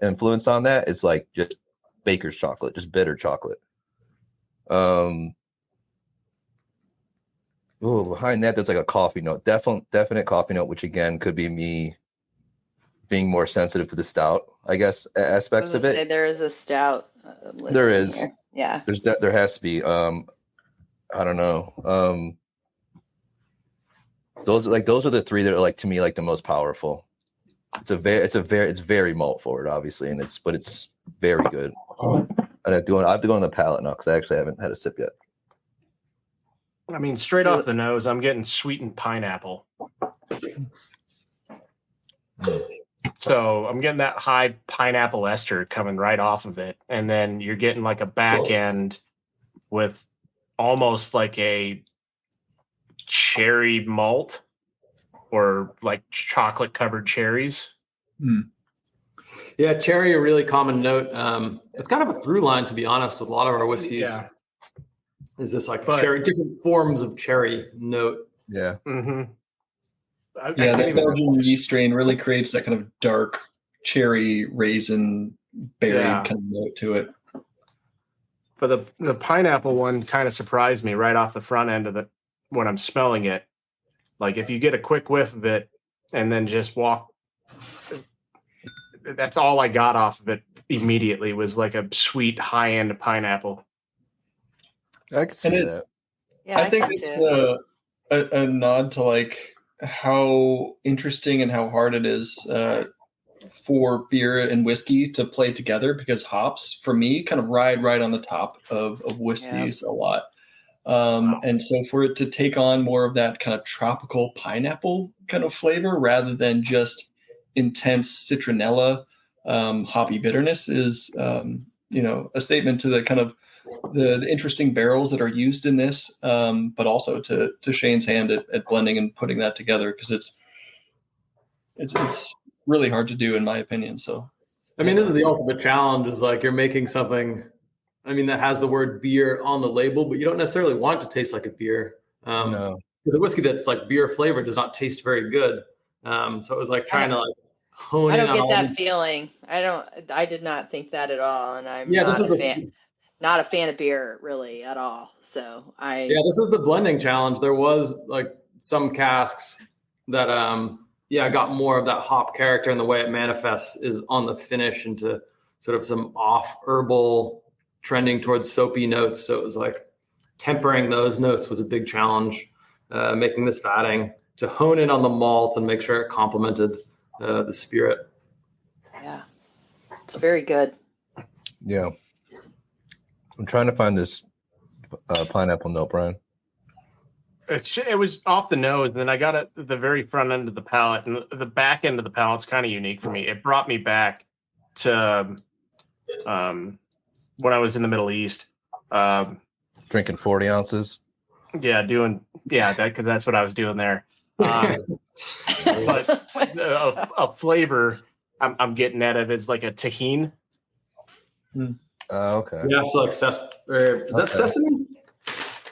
influence on that. It's like just baker's chocolate, just bitter chocolate. Behind that, there's like a coffee note, definite coffee note, which again could be me being more sensitive to the stout, I guess, aspects of it. There is a stout. There is. Here. Yeah. There has to be. I don't know. Those are the three that are, like, to me, like the most powerful. It's very malt forward, obviously, and it's very good. I have to go on the palate now because I actually haven't had a sip yet. I mean, straight off the nose, I'm getting sweetened pineapple. So I'm getting that high pineapple ester coming right off of it. And then you're getting like a back end with almost like a cherry malt or like chocolate covered cherries. Yeah, cherry, a really common note. It's kind of a through line, to be honest, with a lot of our whiskeys. Yeah. Is this cherry, different forms of cherry note? Yeah. Mm-hmm. The Belgian yeast strain really creates that kind of dark cherry raisin berry kind of note to it. But the pineapple one kind of surprised me right off the front end of when I'm smelling it. Like if you get a quick whiff of it and then just walk, that's all I got off of it immediately was like a sweet high end pineapple. I can see that. Yeah, I think it's a nod to like how interesting and how hard it is for beer and whiskey to play together, because hops for me kind of ride right on the top of whiskeys a lot. And so for it to take on more of that kind of tropical pineapple kind of flavor rather than just intense citronella hoppy bitterness is a statement to the kind of the interesting barrels that are used in this, but also to Shane's hand at blending and putting that together, because it's really hard to do in my opinion. So I mean, this is the ultimate challenge, is like you're making something, I mean, that has the word beer on the label, but you don't necessarily want it to taste like a beer. No. Because a whiskey that's like beer flavored does not taste very good. So it was like trying to like hone in on. I don't get that feeling. I did not think that at all. And I'm not a fan of beer really at all. So this is the blending challenge. There was like some casks that, got more of that hop character, and the way it manifests is on the finish into sort of some off herbal trending towards soapy notes. So it was like tempering those notes was a big challenge, making this fatting to hone in on the malt and make sure it complemented the spirit. Yeah, it's very good. Yeah. I'm trying to find this pineapple note, Brian. It was off the nose, and then I got it at the very front end of the palate, and the back end of the palate's kind of unique for me. It brought me back to when I was in the Middle East. Drinking 40 ounces. Yeah, because that's what I was doing there. But a flavor I'm getting out of is like a tahine. Okay. Yeah, so like is that sesame?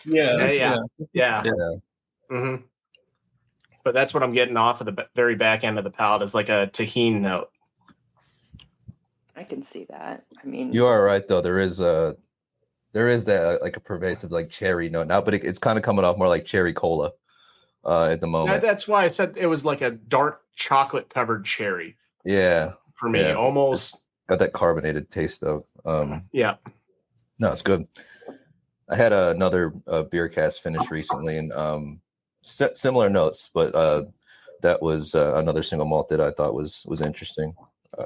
Yeah. Yeah. But that's what I'm getting off of the very back end of the palate is like a tahini note. I can see that. I mean, you are right though. There is that like a pervasive like cherry note now, but it's kind of coming off more like cherry cola at the moment. That's why I said it was like a dark chocolate covered cherry. Yeah, for me, almost got that carbonated taste though. Yeah, no, it's good. I had another beer cast finish recently, and similar notes, but that was another single malt that I thought was interesting.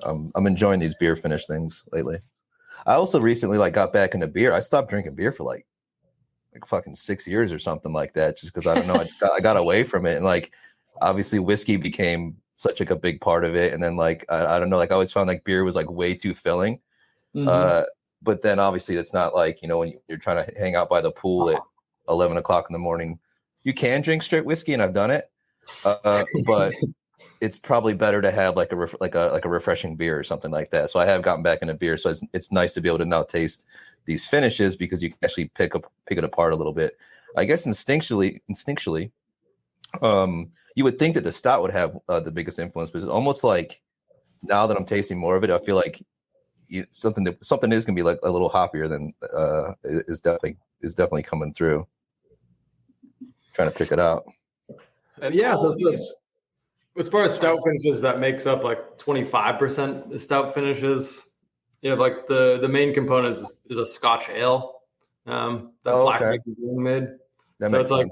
I'm enjoying these beer finish things lately. I also recently like got back into beer. I stopped drinking beer for like fucking 6 years or something like that, just because I don't know. I got away from it, and like obviously whiskey became such like a big part of it, and then like I don't know, like I always found like beer was like way too filling. But then obviously it's not like, you know, when you're trying to hang out by the pool at 11 o'clock in the morning, you can drink straight whiskey, and I've done it, but it's probably better to have like a refreshing beer or something like that. So I have gotten back into beer, so it's nice to be able to now taste these finishes because you can actually pick it apart a little bit. I guess instinctually, you would think that the stout would have the biggest influence, but it's almost like now that I'm tasting more of it, I feel like something is going to be like a little hoppier than is definitely coming through. Trying to pick it out. Yeah, so as far as stout finishes, that makes up like 25% of stout finishes. You have like the main component is a Scotch ale that Black Lake is made. So it's like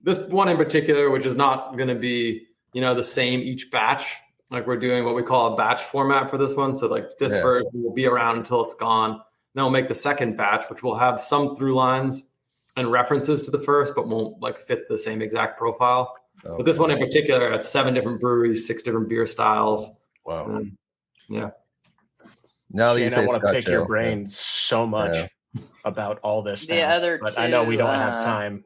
this one in particular, which is not going to be, you know, the same each batch. Like we're doing what we call a batch format for this one. So like this version will be around until it's gone. Then we'll make the second batch, which will have some through lines and references to the first, but won't like fit the same exact profile. Okay. But this one in particular, it's 7 different breweries, 6 different beer styles. Wow. Yeah. Now Shane, I want to pick your brain so much about all this stuff. The other but two, I know we don't have time.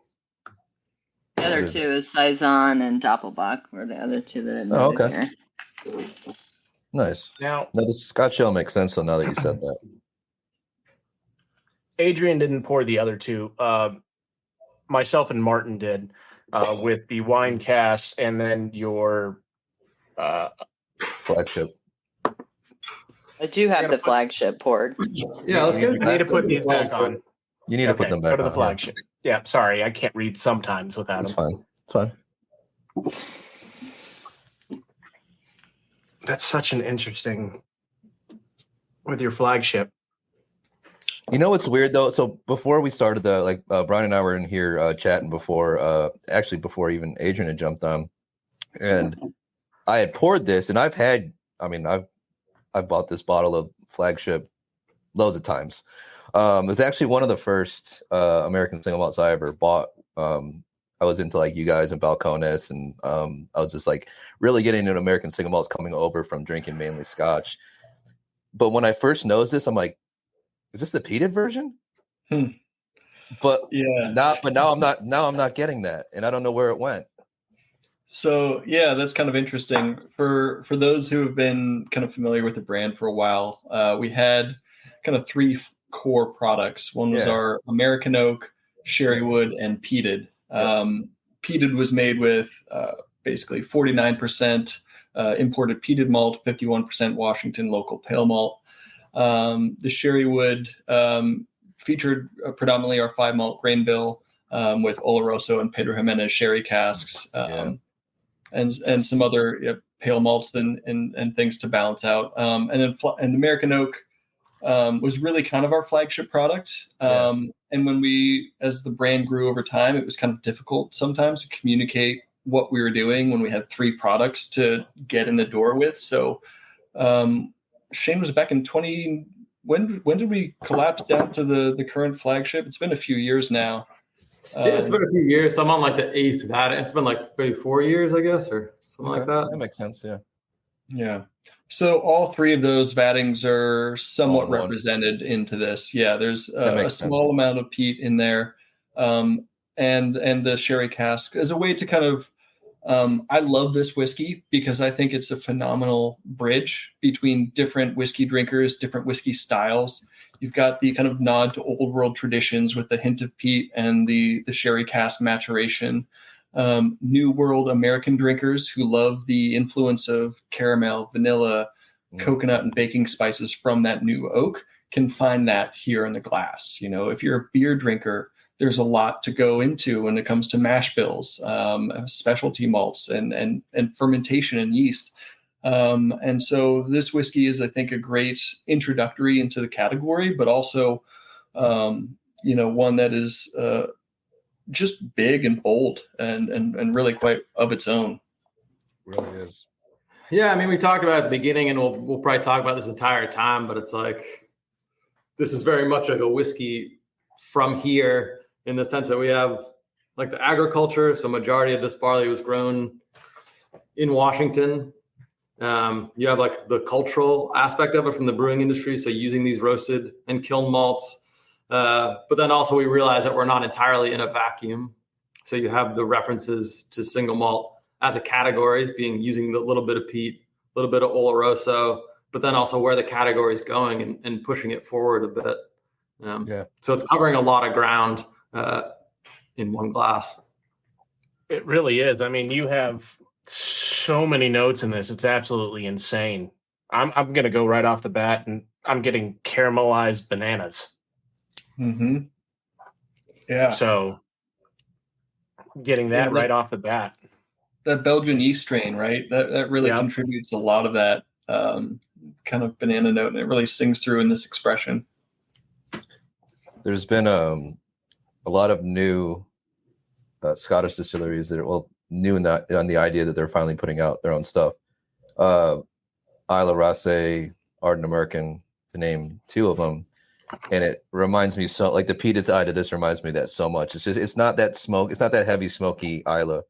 The other two is Saison and Doppelbock were the other two that I noted here. Nice. Now the Scotch ale makes sense. So now that you said that, Adrian didn't pour the other two. Myself and Martin did with the wine cask and then your flagship. I do have the flagship poured. Yeah, let's get. You need to put these back on. You need to put them back on. Go to the flagship. Yeah, sorry, I can't read sometimes without them. It's fine. That's such an interesting with your flagship. You know what's weird though? So before we started Brian and I were in here chatting before even Adrian had jumped on, and I had poured this, and I've bought this bottle of flagship loads of times. It was actually one of the first American single malts I ever bought. I was into like you guys and Balcones, and I was just like really getting into American single malts coming over from drinking mainly Scotch. But when I first noticed this, I'm like, is this the peated version? But now I'm not getting that, and I don't know where it went. So yeah, that's kind of interesting. For those who have been kind of familiar with the brand for a while, we had kind of 3 core products. One was our American oak, sherrywood, and peated. Peated was made with basically 49% imported peated malt, 51% Washington local pale malt. The sherrywood featured predominantly our 5 malt grain bill with Oloroso and Pedro Jimenez sherry casks, and some other pale malts and things to balance out. And the American oak was really kind of our flagship product. And when as the brand grew over time, it was kind of difficult sometimes to communicate what we were doing when we had 3 products to get in the door with. So Shane was back in when did we collapse down to the current flagship? It's been a few years now. It's been a few years. So I'm on like the 8th vat. It's been like maybe 4 years, I guess, or something like that. That makes sense. Yeah. So all 3 of those vattings are somewhat represented into this. Yeah, there's a small amount of peat in there, and the sherry cask as a way to kind of. I love this whiskey because I think it's a phenomenal bridge between different whiskey drinkers, different whiskey styles. You've got the kind of nod to old world traditions with the hint of peat and the sherry cask maturation. New world American drinkers who love the influence of caramel, vanilla, coconut, and baking spices from that new oak can find that here in the glass. If you're a beer drinker, there's a lot to go into when it comes to mash bills, specialty malts, and fermentation and yeast. And so this whiskey is, I think, a great introductory into the category, but also, one that is just big and bold and really quite of its own. Really is. Yeah, I mean, we talked about it at the beginning, and we'll probably talk about this entire time, but it's like, this is very much like a whiskey from here in the sense that we have like the agriculture. So majority of this barley was grown in Washington. You have like the cultural aspect of it from the brewing industry. So using these roasted and kiln malts. But then also we realize that we're not entirely in a vacuum. So you have the references to single malt as a category, being using the little bit of peat, a little bit of Oloroso, but then also where the category is going and pushing it forward a bit. So it's covering a lot of ground in one glass. It really is. I mean, you have so many notes in this. It's absolutely insane. I'm going to go right off the bat, and I'm getting caramelized bananas. Mm-hmm. Yeah. So getting that right off the bat. That Belgian yeast strain, right? That really contributes a lot of that kind of banana note, and it really sings through in this expression. There's been a lot of new Scottish distilleries that are new on the idea that they're finally putting out their own stuff. Isla Race, Ardent American, to name two of them. And it reminds me so, like the peated side of this reminds me of that so much. It's not that smoke. It's not that heavy smoky Isla.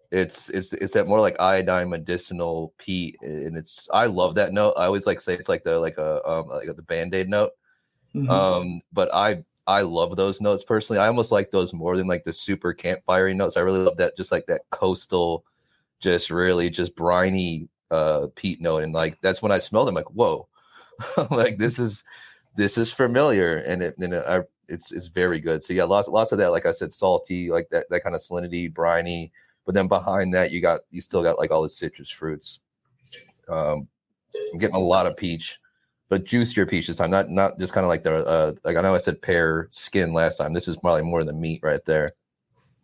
It's that more like iodine medicinal peat, and I love that note. I always say it's like the Band-Aid note. Mm-hmm. But I love those notes personally. I almost like those more than like the super campfire notes. I really love that, just like that coastal, just really just briny peat note. And like that's when I smelled them, like, whoa, like this is familiar, and it's very good. So yeah, lots of that, like I said, salty, like that kind of salinity, briny. But then behind that, you still got like all the citrus fruits. I'm getting a lot of peach, but juicier peach this time, not just kind of like the like I know I said pear skin last time. This is probably more than meat right there.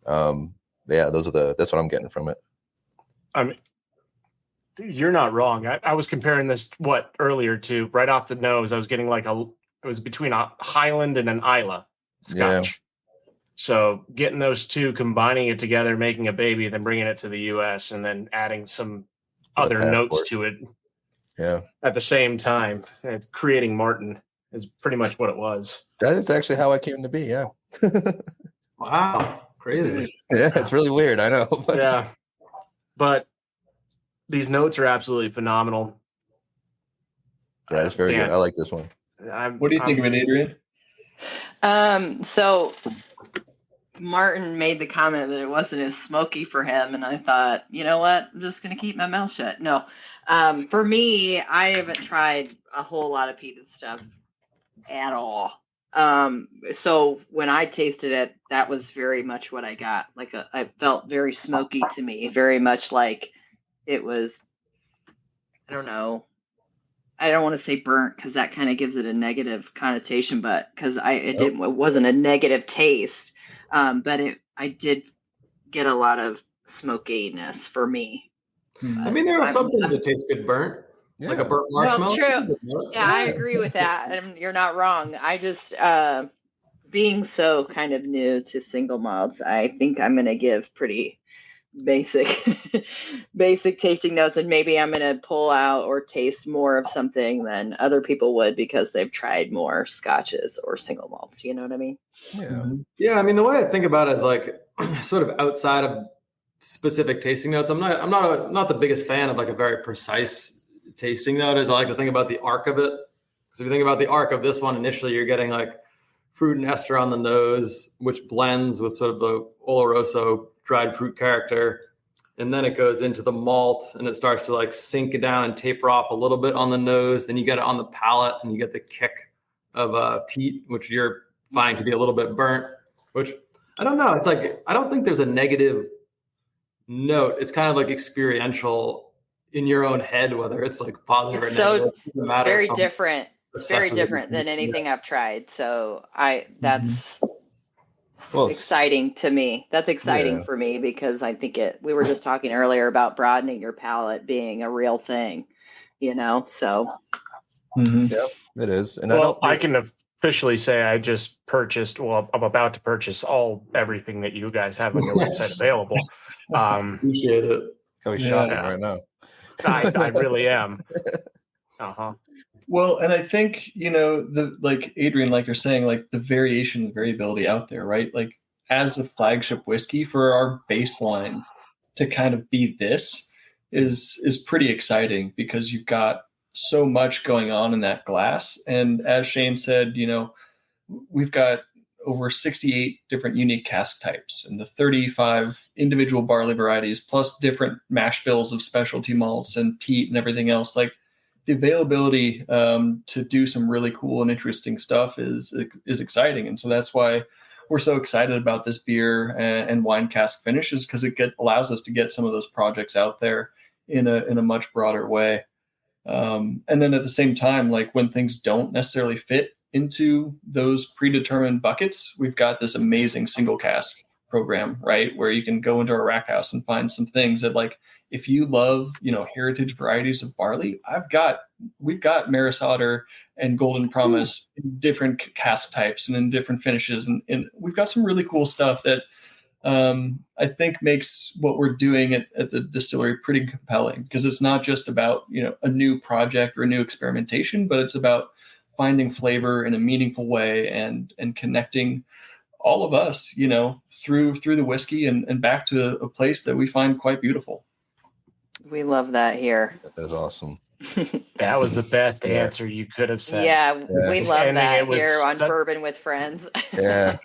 Yeah, that's what I'm getting from it. I mean, you're not wrong. I was comparing this earlier to right off the nose. I was getting it was between a Highland and an Isla Scotch. Yeah. So getting those two, combining it together, making a baby, then bringing it to the U.S. and then adding some other notes to it. Yeah. At the same time, it's creating Martin is pretty much what it was. That is actually how I came to be. Yeah. Wow. Crazy. Yeah. It's really weird. I know. Yeah. But these notes are absolutely phenomenal. Yeah, it's very good. I like this one. What do you think of it, Adrian? So Martin made the comment that it wasn't as smoky for him, and I thought, you know what? I'm just going to keep my mouth shut. No. For me, I haven't tried a whole lot of peated stuff at all. So when I tasted it, that was very much what I got. I felt very smoky to me, very much like it was, I don't know. I don't want to say burnt because that kind of gives it a negative connotation, but because it wasn't a negative taste. But I did get a lot of smokiness for me. I mean, there are some things that taste good burnt, like a burnt marshmallow. Well, true. Yeah, I agree with that. And you're not wrong. I just, being so kind of new to single malts, I think I'm going to give pretty basic tasting notes, and maybe I'm going to pull out or taste more of something than other people would because they've tried more scotches or single malts. You know what I mean? Yeah. Yeah. I mean, the way I think about it is like sort of outside of specific tasting notes. I'm not the biggest fan of like a very precise tasting note. As I like to think about the arc of it. So if you think about the arc of this one, initially you're getting like fruit and ester on the nose, which blends with sort of the Oloroso dried fruit character. And then it goes into the malt and it starts to like sink it down and taper off a little bit on the nose. Then you get it on the palate and you get the kick of peat, which you're finding to be a little bit burnt, which I don't know. It's like, I don't think there's a negative note. It's kind of like experiential in your own head, whether it's like positive or negative. It's very different than anything I've tried. So that's exciting to me. That's exciting for me because I think we were just talking earlier about broadening your palate being a real thing, so. Yeah, it is. And I can officially say I just purchased, I'm about to purchase everything that you guys have on your website available. Appreciate it. Shopping right now. I really am. Well, and I think, like Adrian, like you're saying, like the variation, the variability out there, right? Like as a flagship whiskey for our baseline to kind of be this is pretty exciting because you've got so much going on in that glass. And as Shane said, we've got over 68 different unique cask types and the 35 individual barley varieties, plus different mash bills of specialty malts and peat and everything else. Like the availability to do some really cool and interesting stuff is exciting. And so that's why we're so excited about this beer and wine cask finishes, because it allows us to get some of those projects out there in a much broader way. And then at the same time, like when things don't necessarily fit into those predetermined buckets, we've got this amazing single cask program, right? Where you can go into our rack house and find some things that, like, if you love, heritage varieties of barley, we've got Maris Otter and Golden Promise in different cask types and in different finishes. And we've got some really cool stuff that I think makes what we're doing at the distillery pretty compelling, because it's not just about, a new project or a new experimentation, but it's about finding flavor in a meaningful way and connecting all of us, through the whiskey and back to a place that we find quite beautiful. We love that here. That is awesome. That was the best answer you could have said. Yeah, we love that here on Bourbon with Friends. Yeah.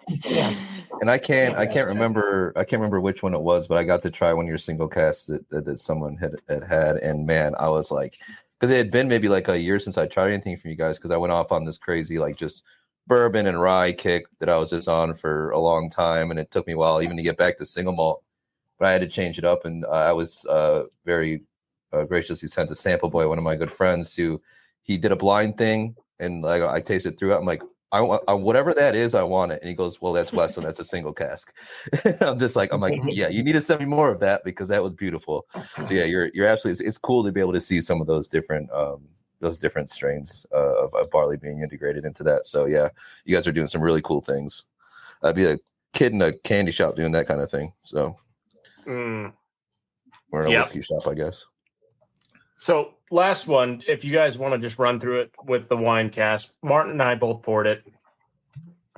And I can't remember which one it was, but I got to try one of your single casks that someone had, and man, I was like, because it had been maybe like a year since I tried anything from you guys, because I went off on this crazy like just bourbon and rye kick that I was just on for a long time, and it took me a while even to get back to single malt, but I had to change it up. And I was very graciously sent a sample boy, one of my good friends, who he did a blind thing, and like I tasted through it. I'm like, I want whatever that is, I want it. And he goes, well, that's Westland, that's a single cask. I'm like, yeah, you need to send me more of that, because that was beautiful. So yeah, you're absolutely, it's cool to be able to see some of those different strains of barley being integrated into that. So yeah, you guys are doing some really cool things. I'd be a kid in a candy shop doing that kind of thing. So we're in a whiskey shop, I guess. So last one, if you guys want to just run through it with the wine cask, Martin and I both poured it,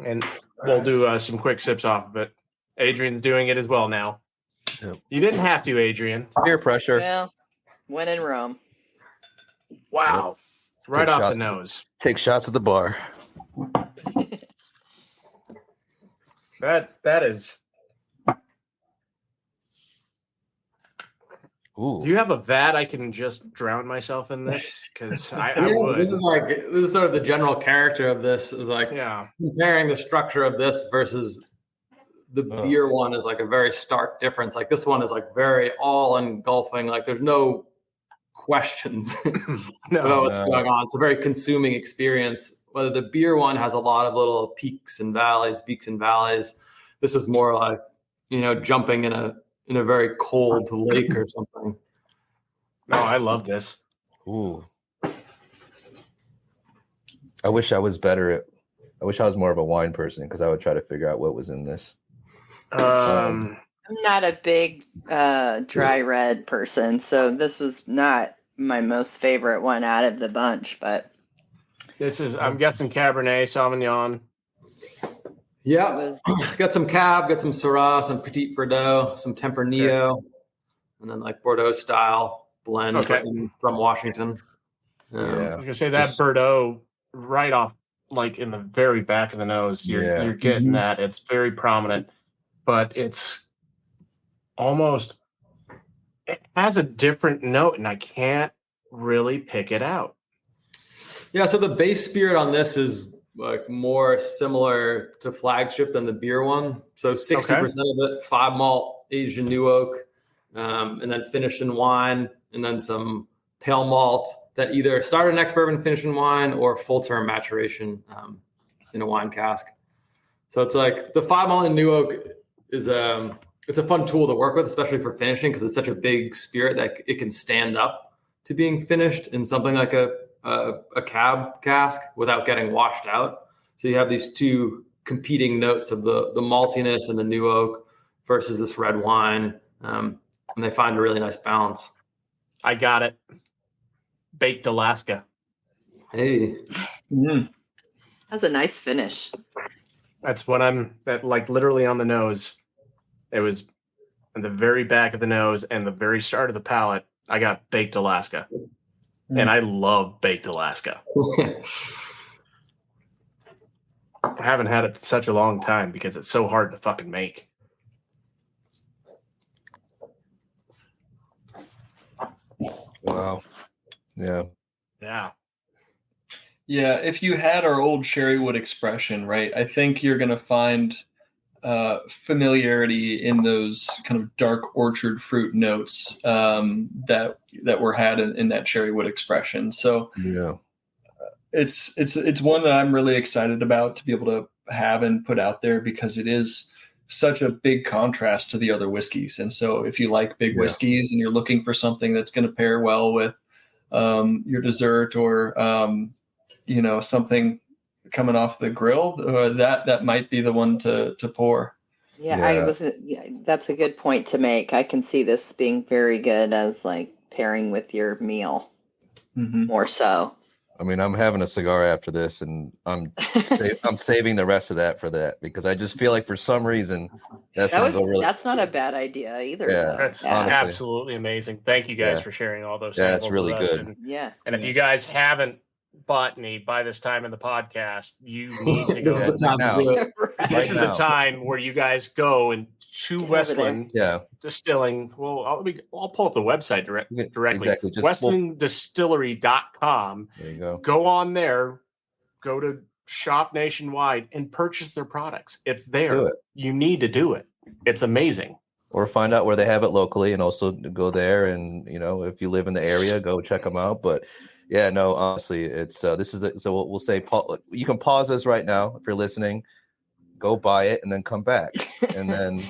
and we'll do some quick sips off of it. Adrian's doing it as well now. Yep. You didn't have to, Adrian. Peer pressure. Well, when in Rome. Wow. Yep. Right off the nose. Take shots at the bar. That is. Ooh. Do you have a vat I can just drown myself in this? Because I would. This is sort of the general character of this, is like comparing the structure of this versus the beer one is like a very stark difference. Like this one is like very all engulfing. Like there's no questions about what's going on. It's a very consuming experience. Whether the beer one has a lot of little peaks and valleys. This is more like, jumping in a very cold lake or something. No, I love this. Ooh. I wish I was better I wish I was more of a wine person, because I would try to figure out what was in this. I'm not a big dry red person, so this was not my most favorite one out of the bunch, but this is, I'm guessing, Cabernet Sauvignon. Yeah, got some Cab, got some Syrah, some Petit Verdot, some Tempranillo, and then like Bordeaux style blend from Washington. I was gonna say that Bordeaux right off, like in the very back of the nose. You're getting that. It's very prominent, but it's almost, it has a different note, and I can't really pick it out. Yeah, so the base spirit on this is like more similar to Flagship than the beer one. So 60% of it, 5 malt, aged in new oak, and then finished in wine, and then some pale malt that either started in ex-bourbon, finished in wine, or full-term maturation in a wine cask. So it's like the 5 malt in new oak is it's a fun tool to work with, especially for finishing, because it's such a big spirit that it can stand up to being finished in something like a cab cask without getting washed out. So you have these two competing notes of the maltiness and the new oak versus this red wine, and they find a really nice balance. I got it. Baked Alaska. Hey. That's a nice finish. That's what like literally on the nose. It was in the very back of the nose and the very start of the palate. I got Baked Alaska. And I love Baked Alaska. I haven't had it in such a long time because it's so hard to fucking make. Wow. Yeah. Yeah. Yeah. If you had our old Sherrywood expression, right, I think you're going to find familiarity in those kind of dark orchard fruit notes that were had in that Sherrywood expression. So yeah, it's one that I'm really excited about to be able to have and put out there, because it is such a big contrast to the other whiskeys. And so if you like big whiskeys and you're looking for something that's going to pair well with your dessert or something coming off the grill, that might be the one to pour. That's a good point to make. I can see this being very good as like pairing with your meal, more so. I mean, I'm having a cigar after this, and I'm saving the rest of that for that, because I just feel like for some reason that's not a bad idea either. Yeah, that's absolutely amazing. Thank you guys for sharing all those. Yeah, it's really good. And if you guys haven't bought any by this time in the podcast, you need to go. This is the time where you guys go and to Westland Distilling. Well, I'll pull up the website directly. Exactly. WestlandDistillery.com. There you go. Go on there, go to shop nationwide and purchase their products. It's there. Do it. You need to do it. It's amazing. Or find out where they have it locally, and also go there. And if you live in the area, go check them out. But yeah, no, honestly, it's so we'll say you can pause this right now if you're listening, go buy it, and then come back, and then.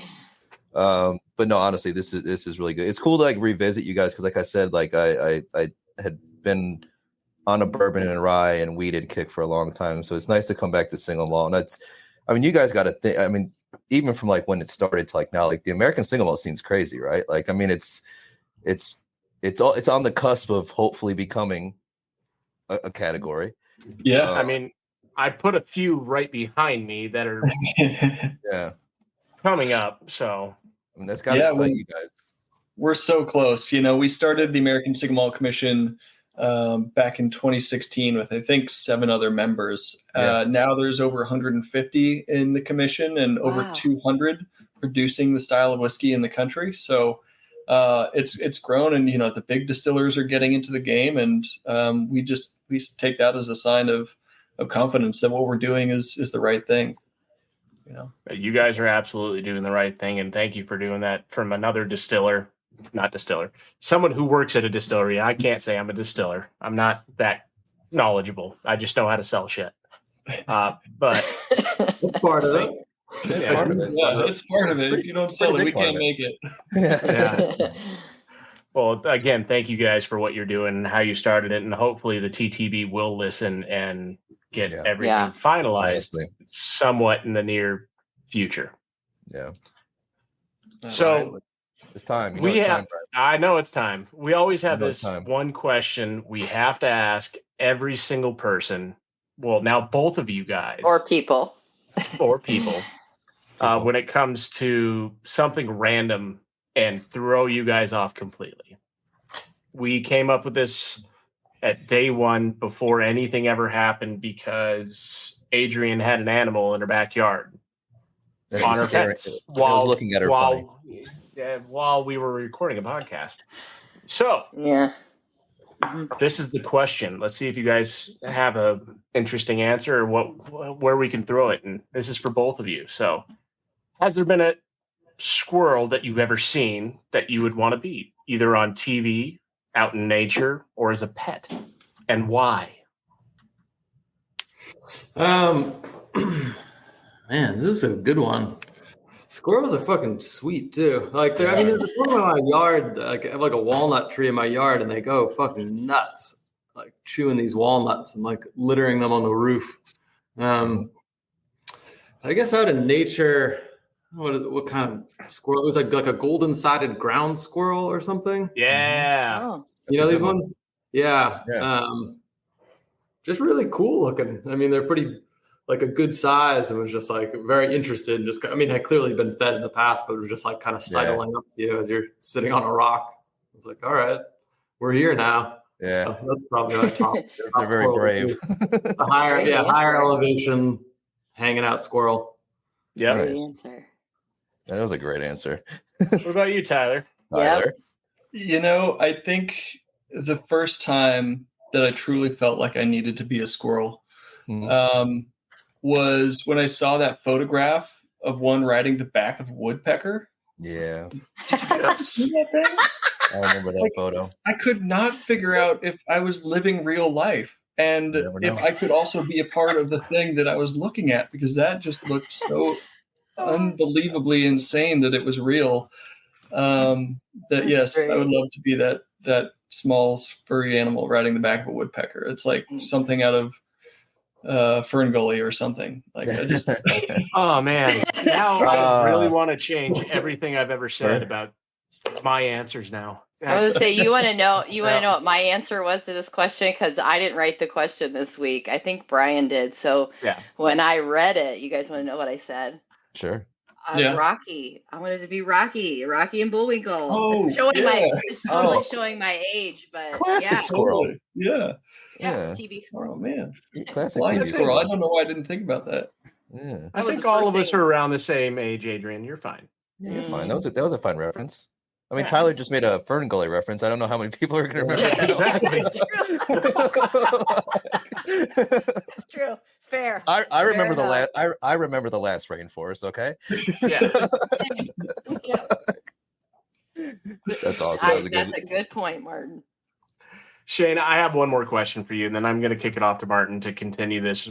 But no, honestly, this is really good. It's cool to like revisit you guys, because like I said, like I had been on a bourbon and rye and wheated kick for a long time, so it's nice to come back to single malt. And you guys got to think. I mean, even from like when it started to like now, like the American single malt scene's crazy, right? Like, I mean, it's on the cusp of hopefully becoming a category. Yeah. I mean, I put a few right behind me that are coming up. So I mean, that's got to excite you guys. We're so close. We started the American Single Malt Commission back in 2016 with, I think, 7 other members. Now there's over 150 in the commission and over 200 producing the style of whiskey in the country. So it's grown, and the big distillers are getting into the game, and we take that as a sign of confidence that what we're doing is the right thing. You guys are absolutely doing the right thing, and thank you for doing that from another someone who works at a distillery. I can't say I'm a distiller. I'm not that knowledgeable. I just know how to sell shit. But that's part of it. That's part of it. If you don't sell it, we can't make it. Yeah. Well, again, thank you guys for what you're doing and how you started it, and hopefully the TTB will listen and get everything finalized somewhat in the near future. Yeah. So it's time. I know it's time. We always have this one question we have to ask every single person. Well, now both of you guys. Or people. When it comes to something random and throw you guys off completely. We came up with this at day one before anything ever happened, because Adrienne had an animal in her backyard on her fence while looking at her funny. While we were recording a podcast. So yeah, this is the question. Let's see if you guys have a interesting answer or where we can throw it. And this is for both of you. So has there been a squirrel that you've ever seen that you would want to be, either on TV, out in nature, or as a pet, and why? Man, this is a good one. Squirrels are fucking sweet too. Like, I mean, there's one in my yard. Like, I have like a walnut tree in my yard, and they go fucking nuts, like chewing these walnuts and like littering them on the roof. I guess out in nature. What kind of squirrel? It was like a golden-sided ground squirrel or something. Yeah. Oh. You know these ones? Yeah. Just really cool looking. I mean, they're pretty like a good size, and was just like very interested. Just, I mean, I clearly been fed in the past, but it was just like kind of sidling up to you as you're sitting on a rock. I was like, all right, we're here now. Yeah. So that's probably our top. They're very brave. The higher elevation, hanging out squirrel. Yeah. Nice. That was a great answer. What about you, Tyler? Tyler? You know, I think the first time that I truly felt like I needed to be a squirrel was when I saw that photograph of one riding the back of a woodpecker. Yeah. Yes. I remember that photo. I could not figure out if I was living real life and if I could also be a part of the thing that I was looking at, because that just looked so unbelievably insane that it was real. That yes, I would love to be that small furry animal riding the back of a woodpecker. It's like something out of Fern Gully or something. Like I just oh man, now I really want to change everything I've ever said about my answers now. I was gonna say, you want to know what my answer was to this question, because I didn't write the question this week. I think Brian did. So when I read it, you guys want to know what I said? Sure. Rocky. I wanted to be Rocky and Bullwinkle. Oh, it's totally showing my age, but classic squirrel. Totally. Yeah. TV squirrel. Oh man, classic TV TV squirrel. I don't know why I didn't think about that. Yeah. I think all of us are around the same age, Adrian. You're fine. Yeah, you're fine. That was a fun reference. I mean, Tyler just made a Fern Gully reference. I don't know how many people are going to remember that. That's true. Fair. I remember the last. I remember the last rainforest. Okay. That's awesome. That's a good point, Martin. Shane, I have one more question for you, and then I'm going to kick it off to Martin to continue this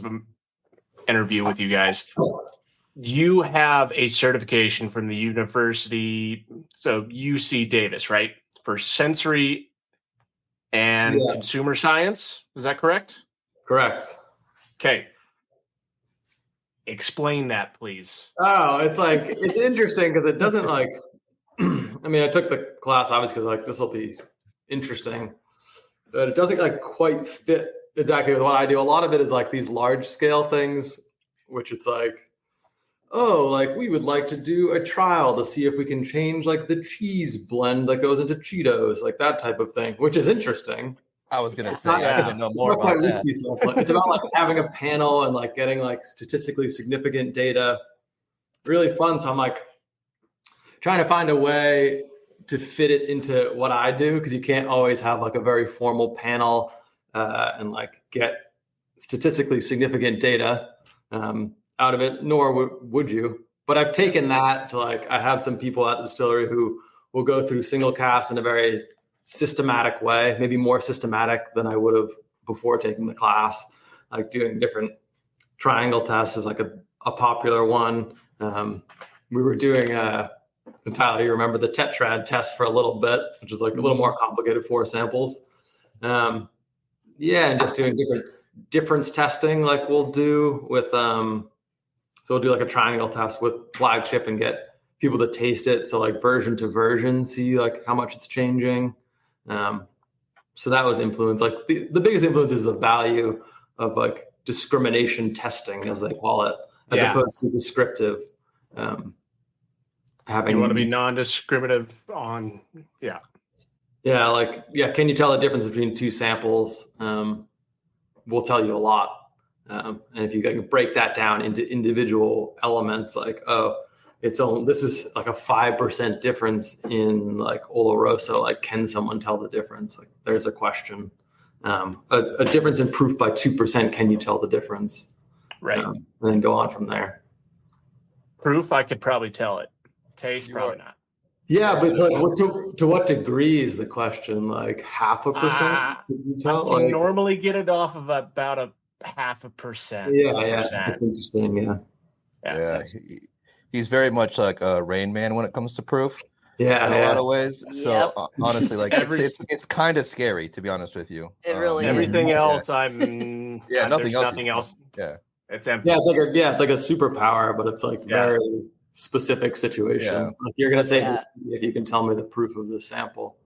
interview with you guys. You have a certification from the university, so UC Davis, right? For sensory and consumer science. Is that correct? Correct. Okay. Explain that, please. Oh, it's interesting because it doesn't I mean, I took the class obviously because this will be interesting, but it doesn't quite fit exactly with what I do. A lot of it is these large scale things, which it's we would like to do a trial to see if we can change the cheese blend that goes into Cheetos, that type of thing, which is interesting. I was going to say, I didn't know more about that. Stuff. It's about having a panel and getting statistically significant data. Really fun. So I'm trying to find a way to fit it into what I do, because you can't always have a very formal panel and get statistically significant data out of it, nor would you. But I've taken that to I have some people at the distillery who will go through single cast in a very systematic way, maybe more systematic than I would have before taking the class, doing different triangle tests is a popular one. We were doing Tyler, you remember the tetrad test for a little bit, which is a little more complicated, 4 samples. And just doing different difference testing we'll do with so we'll do a triangle test with flagship and get people to taste it, so version to version, see how much it's changing. So that was influence. The biggest influence is the value of discrimination testing, as they call it, as opposed to descriptive. You want to be non-discriminative on can you tell the difference between 2 samples? Will tell you a lot. And if you can break that down into individual elements, this is a 5% difference in Oloroso. Can someone tell the difference? There's a question. A difference in proof by 2%. Can you tell the difference? Right. And then go on from there. Proof, I could probably tell it. Taste, probably not. Yeah, but it's like, to what degree is the question? Like 0.5%? Can you tell? I can normally get it off of about a 0.5%. Yeah, that's interesting. Yeah. He's very much like a Rain Man when it comes to proof. Yeah, in a lot of ways. So honestly, like it's kind of scary, to be honest with you. It really is. Everything else, nothing else. Yeah, it's empty. Yeah, it's like a superpower, but it's like very specific situation. Yeah. Like you're gonna say if you can tell me the proof of the sample.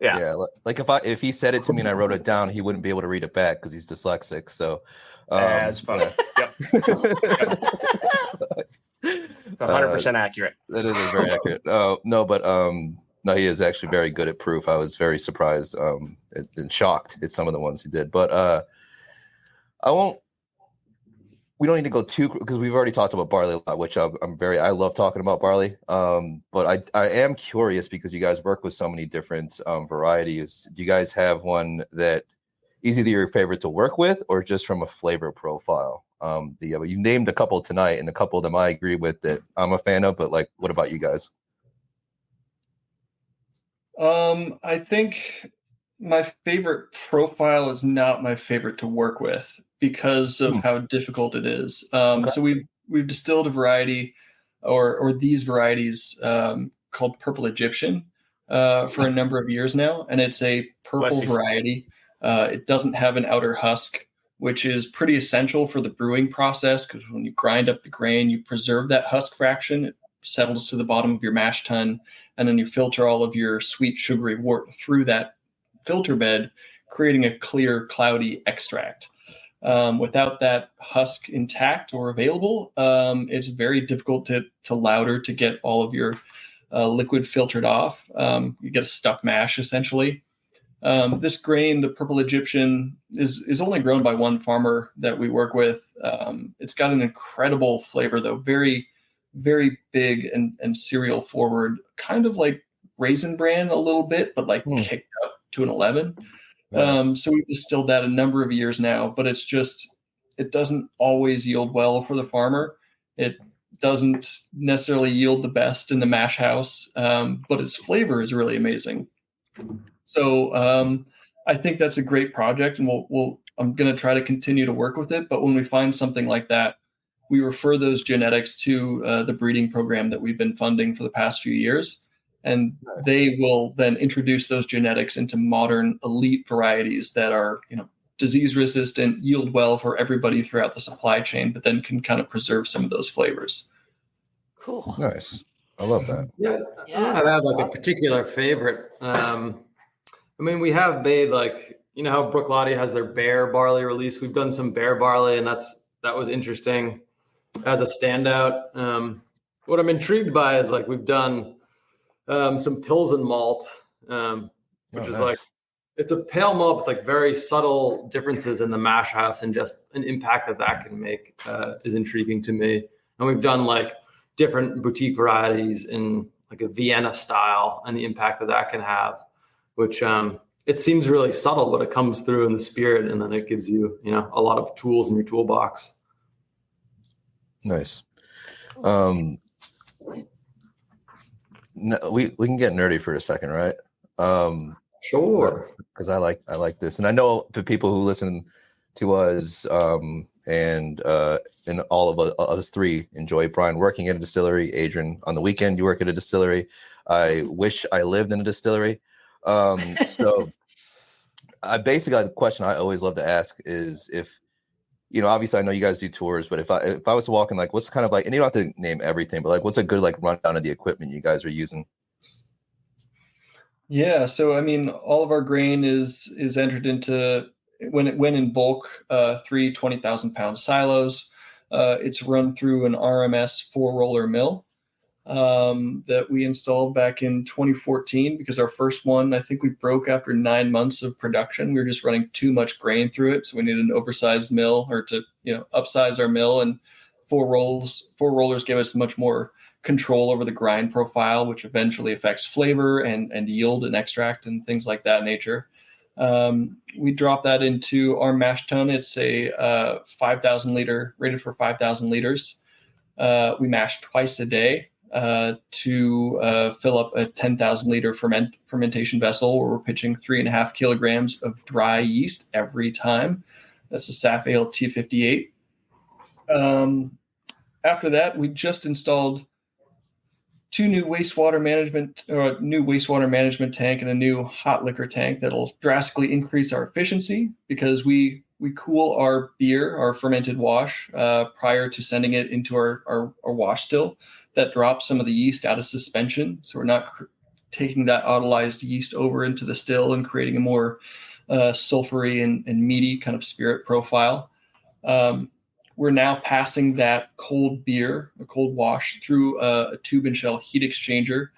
Yeah. Like if he said it to me and I wrote it down, he wouldn't be able to read it back because he's dyslexic. So that's funny. Yep. It's 100% accurate. That is very accurate. No, he is actually very good at proof. I was very surprised and shocked at some of the ones he did. But we don't need to go too, because we've already talked about barley a lot, which I love talking about barley. But I am curious because you guys work with so many different varieties. Do you guys have one that is either your favorite to work with or just from a flavor profile? You named a couple tonight, and a couple of them I agree with that I'm a fan of. But like, what about you guys? I think my favorite profile is not my favorite to work with because of how difficult it is. So we've distilled a variety or these varieties called Purple Egyptian for a number of years now, and it's a purple variety. It doesn't have an outer husk, which is pretty essential for the brewing process because when you grind up the grain, you preserve that husk fraction. It settles to the bottom of your mash tun, and then you filter all of your sweet, sugary wort through that filter bed, creating a clear, cloudy extract. Without that husk intact or available, it's very difficult to lauter to get all of your liquid filtered off. You get a stuck mash, essentially. This grain, the Purple Egyptian, is only grown by one farmer that we work with. It's got an incredible flavor, though, very, very big and cereal forward, kind of like Raisin Bran a little bit, but like kicked up to an 11. So we've distilled that a number of years now, but it doesn't always yield well for the farmer. It doesn't necessarily yield the best in the mash house, but its flavor is really amazing. So I think that's a great project, and I'm going to try to continue to work with it. But when we find something like that, we refer those genetics to the breeding program that we've been funding for the past few years. And they will then introduce those genetics into modern elite varieties that are, disease resistant, yield well for everybody throughout the supply chain, but then can kind of preserve some of those flavors. Cool. Nice. I love that. Yeah. I have like a particular favorite. We have made how Bruichladdich has their bear barley release. We've done some bear barley, and that was interesting as a standout. What I'm intrigued by is we've done some Pilsen malt, which is nice. It's a pale malt. It's very subtle differences in the mash house, and just an impact that can make is intriguing to me. And we've done different boutique varieties in a Vienna style, and the impact that can have, which it seems really subtle, but it comes through in the spirit, and then it gives you a lot of tools in your toolbox. Nice. No, we can get nerdy for a second, right? Sure. Because I like this, and I know the people who listen to us and all of us three enjoy Brian working at a distillery. Adrian, on the weekend you work at a distillery. I wish I lived in a distillery. So I basically, the question I always love to ask is if, obviously I know you guys do tours, but if I was to walk in, what's kind of and you don't have to name everything, but what's a good rundown of the equipment you guys are using? Yeah. So, all of our grain is entered into, when in bulk, 3 20,000-pound silos. It's run through an RMS 4-roller mill that we installed back in 2014, because our first one, I think we broke after 9 months of production. We were just running too much grain through it. So we needed an oversized mill, or to, upsize our mill, and 4 rollers gave us much more control over the grind profile, which eventually affects flavor and yield and extract and things like that nature. We drop that into our mash tun. It's a 5,000 liter, rated for 5,000 liters. We mash twice a day to fill up a 10,000 liter fermentation vessel where we're pitching 3.5 kilograms of dry yeast every time. That's a Saf Ale T58. After that, we just installed two new wastewater management tank and a new hot liquor tank that'll drastically increase our efficiency because we cool our beer, our fermented wash, prior to sending it into our wash still. That drops some of the yeast out of suspension. So we're not taking that autolyzed yeast over into the still and creating a more sulfury and meaty kind of spirit profile. We're now passing that cold beer, a cold wash, through a tube and shell heat exchanger.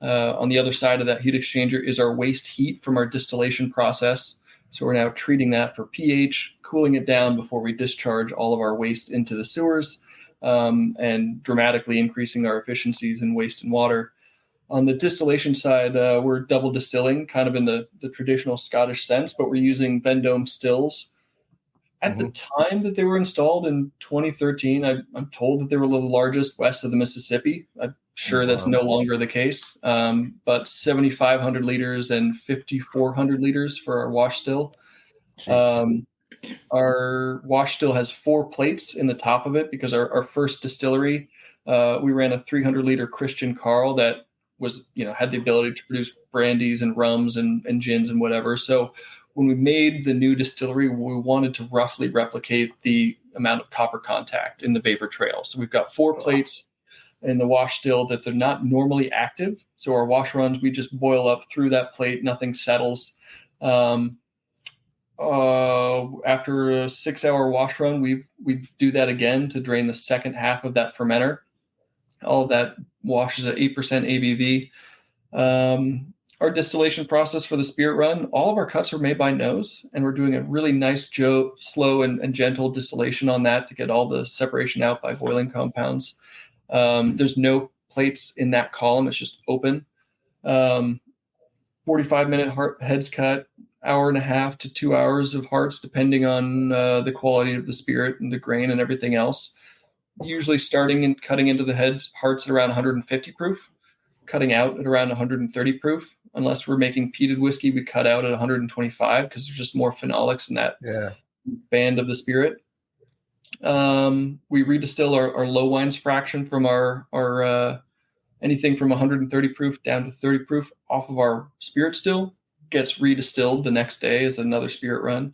On the other side of that heat exchanger is our waste heat from our distillation process. So we're now treating that for pH, cooling it down before we discharge all of our waste into the sewers, and dramatically increasing our efficiencies in waste and water. On the distillation side, we're double distilling, kind of in the traditional Scottish sense, but we're using Vendome stills. At the time that they were installed in 2013, I'm told that they were the largest west of the Mississippi. I'm sure that's no longer the case, but 7,500 liters and 5,400 liters for our wash still. Our wash still has 4 plates in the top of it because our first distillery, we ran a 300 liter Christian Carl that was, had the ability to produce brandies and rums and gins and whatever. So when we made the new distillery, we wanted to roughly replicate the amount of copper contact in the vapor trail. So we've got 4 plates in the wash still that they're not normally active. So our wash runs, we just boil up through that plate, nothing settles. After a 6-hour wash run, we do that again to drain the second half of that fermenter. All of that washes at 8% ABV. Our distillation process for the spirit run, all of our cuts are made by nose, and we're doing a really nice, slow and gentle distillation on that to get all the separation out by boiling compounds. There's no plates in that column. It's just open. 45-minute heads cut, 1.5 to 2 hours of hearts, depending on the quality of the spirit and the grain and everything else. Usually starting and cutting into the hearts at around 150 proof, cutting out at around 130 proof. Unless we're making peated whiskey, we cut out at 125 because there's just more phenolics in that band of the spirit. We redistill our low wines fraction from our anything from 130 proof down to 30 proof off of our spirit still, gets redistilled the next day as another spirit run.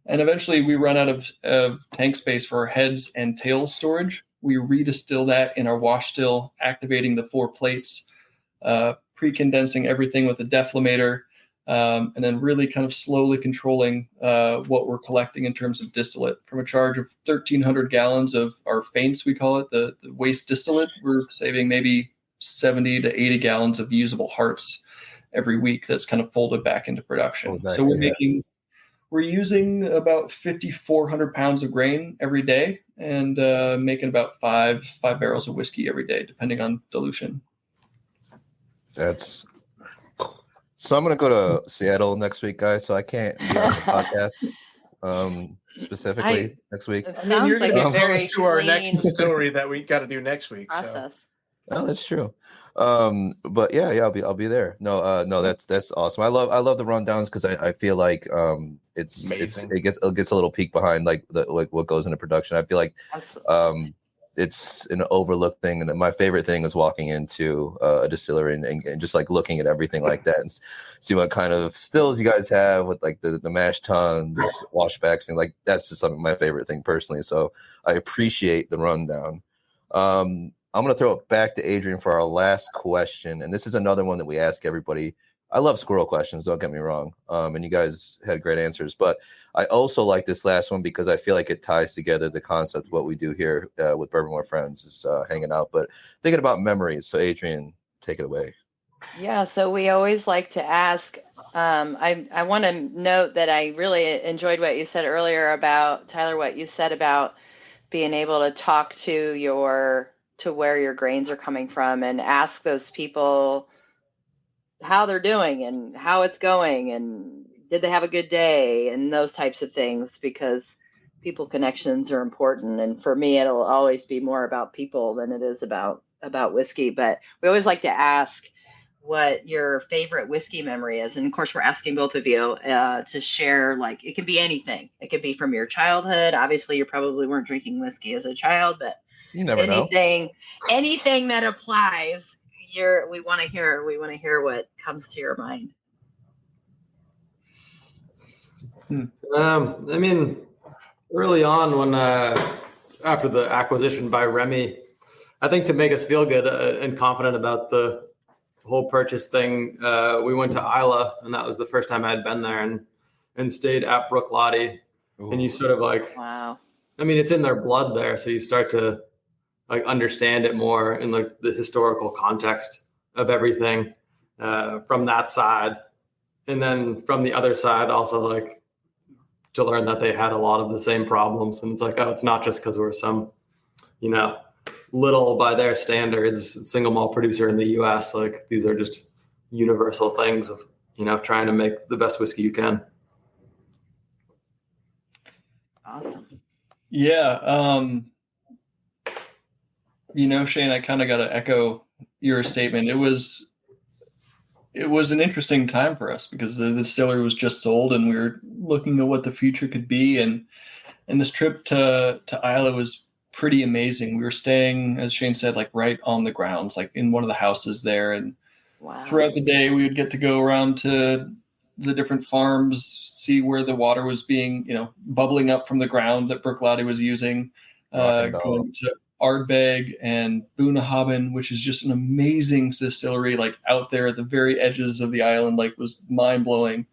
And eventually we run out of tank space for our heads and tails storage. We redistill that in our wash still, activating the 4 plates, pre-condensing everything with a deflator, and then really kind of slowly controlling what we're collecting in terms of distillate. From a charge of 1,300 gallons of our feints, we call it, the waste distillate, we're saving maybe 70 to 80 gallons of usable hearts every week that's kind of folded back into production. We're using about 5,400 pounds of grain every day and making about five barrels of whiskey every day, depending on dilution. So I'm going to go to Seattle next week, guys, so I can't be on the podcast specifically next week. I mean, you're going to be close to our next distillery that we got to do next week. Process. So. Oh, that's true. But yeah, I'll be there. No, that's awesome. I love the rundowns because I feel like it gets a little peek behind like what goes into production. I feel like it's an overlooked thing, and my favorite thing is walking into a distillery and just like looking at everything like that and see what kind of stills you guys have with like the mash tuns, washbacks, and like that's just something my favorite thing personally. So I appreciate the rundown. I'm going to throw it back to Adrian for our last question. And this is another one that we ask everybody. I love squirrel questions, don't get me wrong. And you guys had great answers. But I also like this last one because I feel like it ties together the concept of what we do here with Bourbon with Friends is hanging out. But thinking about memories. So Adrian, take it away. Yeah, so we always like to ask. I want to note that I really enjoyed what you said earlier about, Tyler, what you said about being able to talk to where your grains are coming from and ask those people how they're doing and how it's going and did they have a good day, and those types of things, because people connections are important. And for me, it'll always be more about people than it is about whiskey. But we always like to ask what your favorite whiskey memory is. And of course, we're asking both of you to share, like, it can be anything. It could be from your childhood. Obviously, you probably weren't drinking whiskey as a child, but you never know. Anything that applies, we want to hear what comes to your mind. I mean, early on when after the acquisition by Remy, I think to make us feel good and confident about the whole purchase thing, we went to Isla, and that was the first time I had been there, and stayed at Bwfpodcast. And you sort of like, wow. I mean, it's in their blood there, so you start to like understand it more in like the historical context of everything from that side, and then from the other side also, like, to learn that they had a lot of the same problems. And it's like, oh, it's not just because we're some, little, by their standards, single malt producer in the US. Like, these are just universal things of, trying to make the best whiskey you can. Awesome. Yeah. Shane, I kind of got to echo your statement. It was an interesting time for us because the distillery was just sold, and we were looking at what the future could be. And this trip to Isla was pretty amazing. We were staying, as Shane said, like right on the grounds, like in one of the houses there. And wow. Throughout the day, we would get to go around to the different farms, see where the water was being, bubbling up from the ground that Bruichladdich was using. Going to Ardbeg and Bunnahabhain, which is just an amazing distillery, like out there at the very edges of the island, like was mind blowing.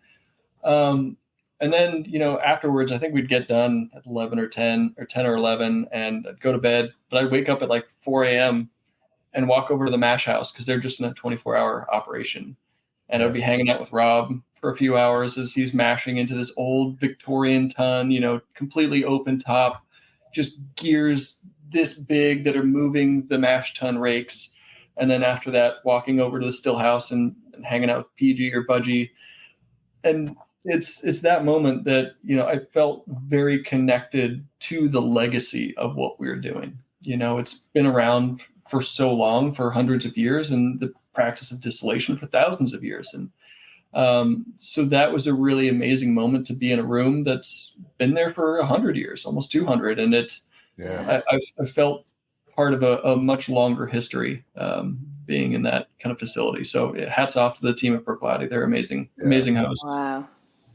And then, afterwards, I think we'd get done at 11 or 10 or 11, and I'd go to bed. But I'd wake up at like 4 a.m. and walk over to the mash house because they're just in a 24-hour operation. And I'd be hanging out with Rob for a few hours as he's mashing into this old Victorian tun, completely open top, just gears this big that are moving the mash tun rakes. And then after that, walking over to the still house and hanging out with PG or Budgie. And it's that moment that, I felt very connected to the legacy of what we were doing. It's been around for so long, for hundreds of years, and the practice of distillation for thousands of years. And so that was a really amazing moment to be in a room that's been there for 100 years, almost 200. And I felt part of a much longer history being in that kind of facility. So hats off to the team at Bruichladdich. They're amazing hosts. Wow.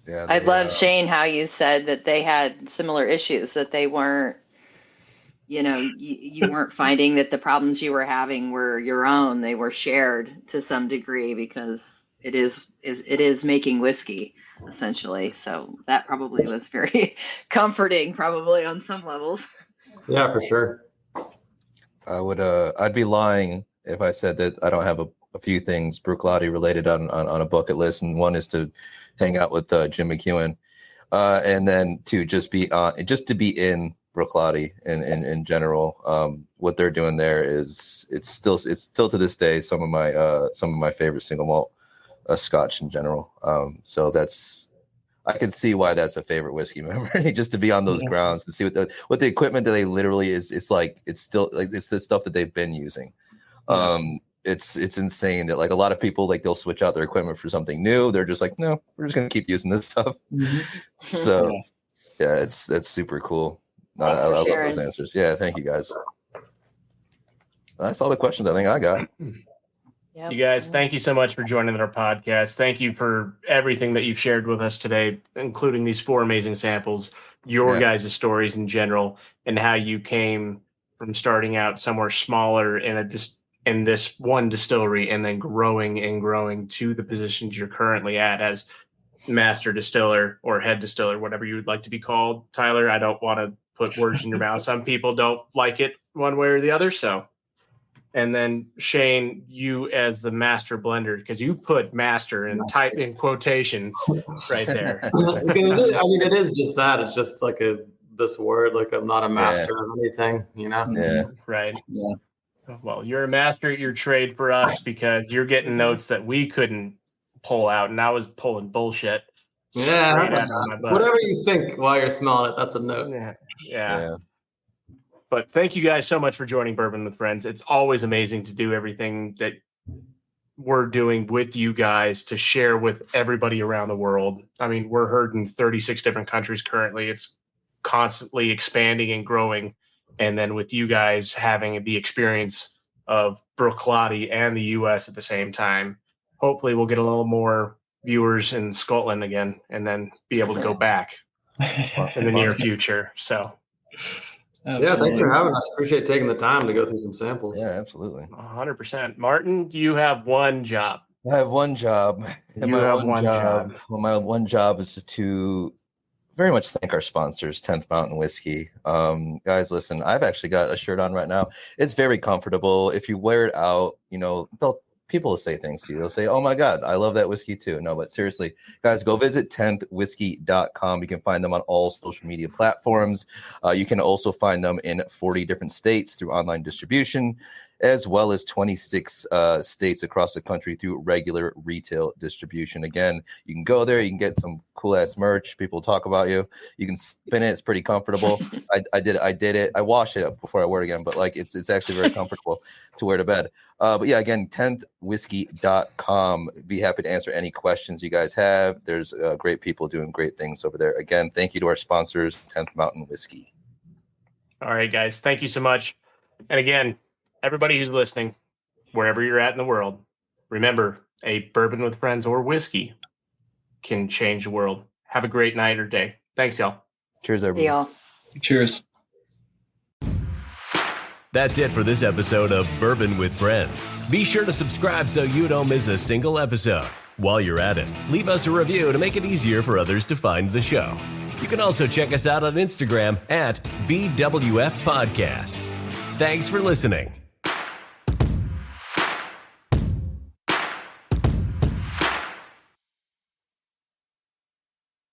Yeah, I love, Shane, how you said that they had similar issues, that they weren't, you weren't finding that the problems you were having were your own. They were shared to some degree because it is making whiskey, essentially. So that probably was very comforting, probably on some levels. Yeah, for sure. I'd be lying if I said that I don't have a few things Bruichladdich related on a bucket list, and one is to hang out with Jim McEwen, and then to just be in Bruichladdich in general. What they're doing there is it's still to this day some of my favorite single malt Scotch in general. So I can see why that's a favorite whiskey memory, just to be on those grounds and see what the equipment that they literally is. It's still it's the stuff that they've been using. It's insane that like a lot of people, like, they'll switch out their equipment for something new. They're just like, no, we're just gonna keep using this stuff. So yeah, it's super cool. I love those answers. Yeah, thank you guys. That's all the questions I think I got. Yep. You guys, thank you so much for joining our podcast. Thank you for everything that you've shared with us today, including these 4 amazing samples, your guys' stories in general, and how you came from starting out somewhere smaller in this one distillery and then growing to the positions you're currently at as master distiller or head distiller, whatever you would like to be called. Tyler, I don't want to put words in your mouth. Some people don't like it one way or the other, so. And then Shane, you as the master blender, because you put master in quotations right there. I mean, it is just that. It's just like this word, like I'm not a master of anything, Yeah. Right. Yeah. Well, you're a master at your trade for us because you're getting notes that we couldn't pull out, and I was pulling bullshit. Yeah, whatever you think while you're smelling it, that's a note. Yeah. But thank you guys so much for joining Bourbon with Friends. It's always amazing to do everything that we're doing with you guys to share with everybody around the world. I mean, we're heard in 36 different countries currently. It's constantly expanding and growing. And then with you guys having the experience of Bruichladdich and the US at the same time, hopefully we'll get a little more viewers in Scotland again and then be able to go back in the near future. So yeah, thanks for having us. Appreciate taking the time to go through some samples. Yeah, absolutely. 100%. Martin, you have one job. I have one job. And my one job is to very much thank our sponsors, 10th Mountain Whiskey. Guys, listen, I've actually got a shirt on right now. It's very comfortable. If you wear it out, people will say things to you. They'll say, oh my God, I love that whiskey too. No, but seriously, guys, go visit 10thwhiskey.com. You can find them on all social media platforms. You can also find them in 40 different states through online distribution, as well as 26 states across the country through regular retail distribution. Again, you can go there, you can get some cool ass merch. People talk about you. You can spin it. It's pretty comfortable. I did it. I washed it before I wear it again, but it's actually very comfortable to wear to bed. But yeah, again, 10thwhiskey.com. Be happy to answer any questions you guys have. There's great people doing great things over there. Again, thank you to our sponsors, 10th Mountain Whiskey. All right, guys. Thank you so much. And again, everybody who's listening, wherever you're at in the world, remember, a bourbon with friends or whiskey can change the world. Have a great night or day. Thanks, y'all. Cheers, everybody. Y'all. Cheers. That's it for this episode of Bourbon with Friends. Be sure to subscribe so you don't miss a single episode. While you're at it, leave us a review to make it easier for others to find the show. You can also check us out on Instagram at Bwfpodcast. Thanks for listening.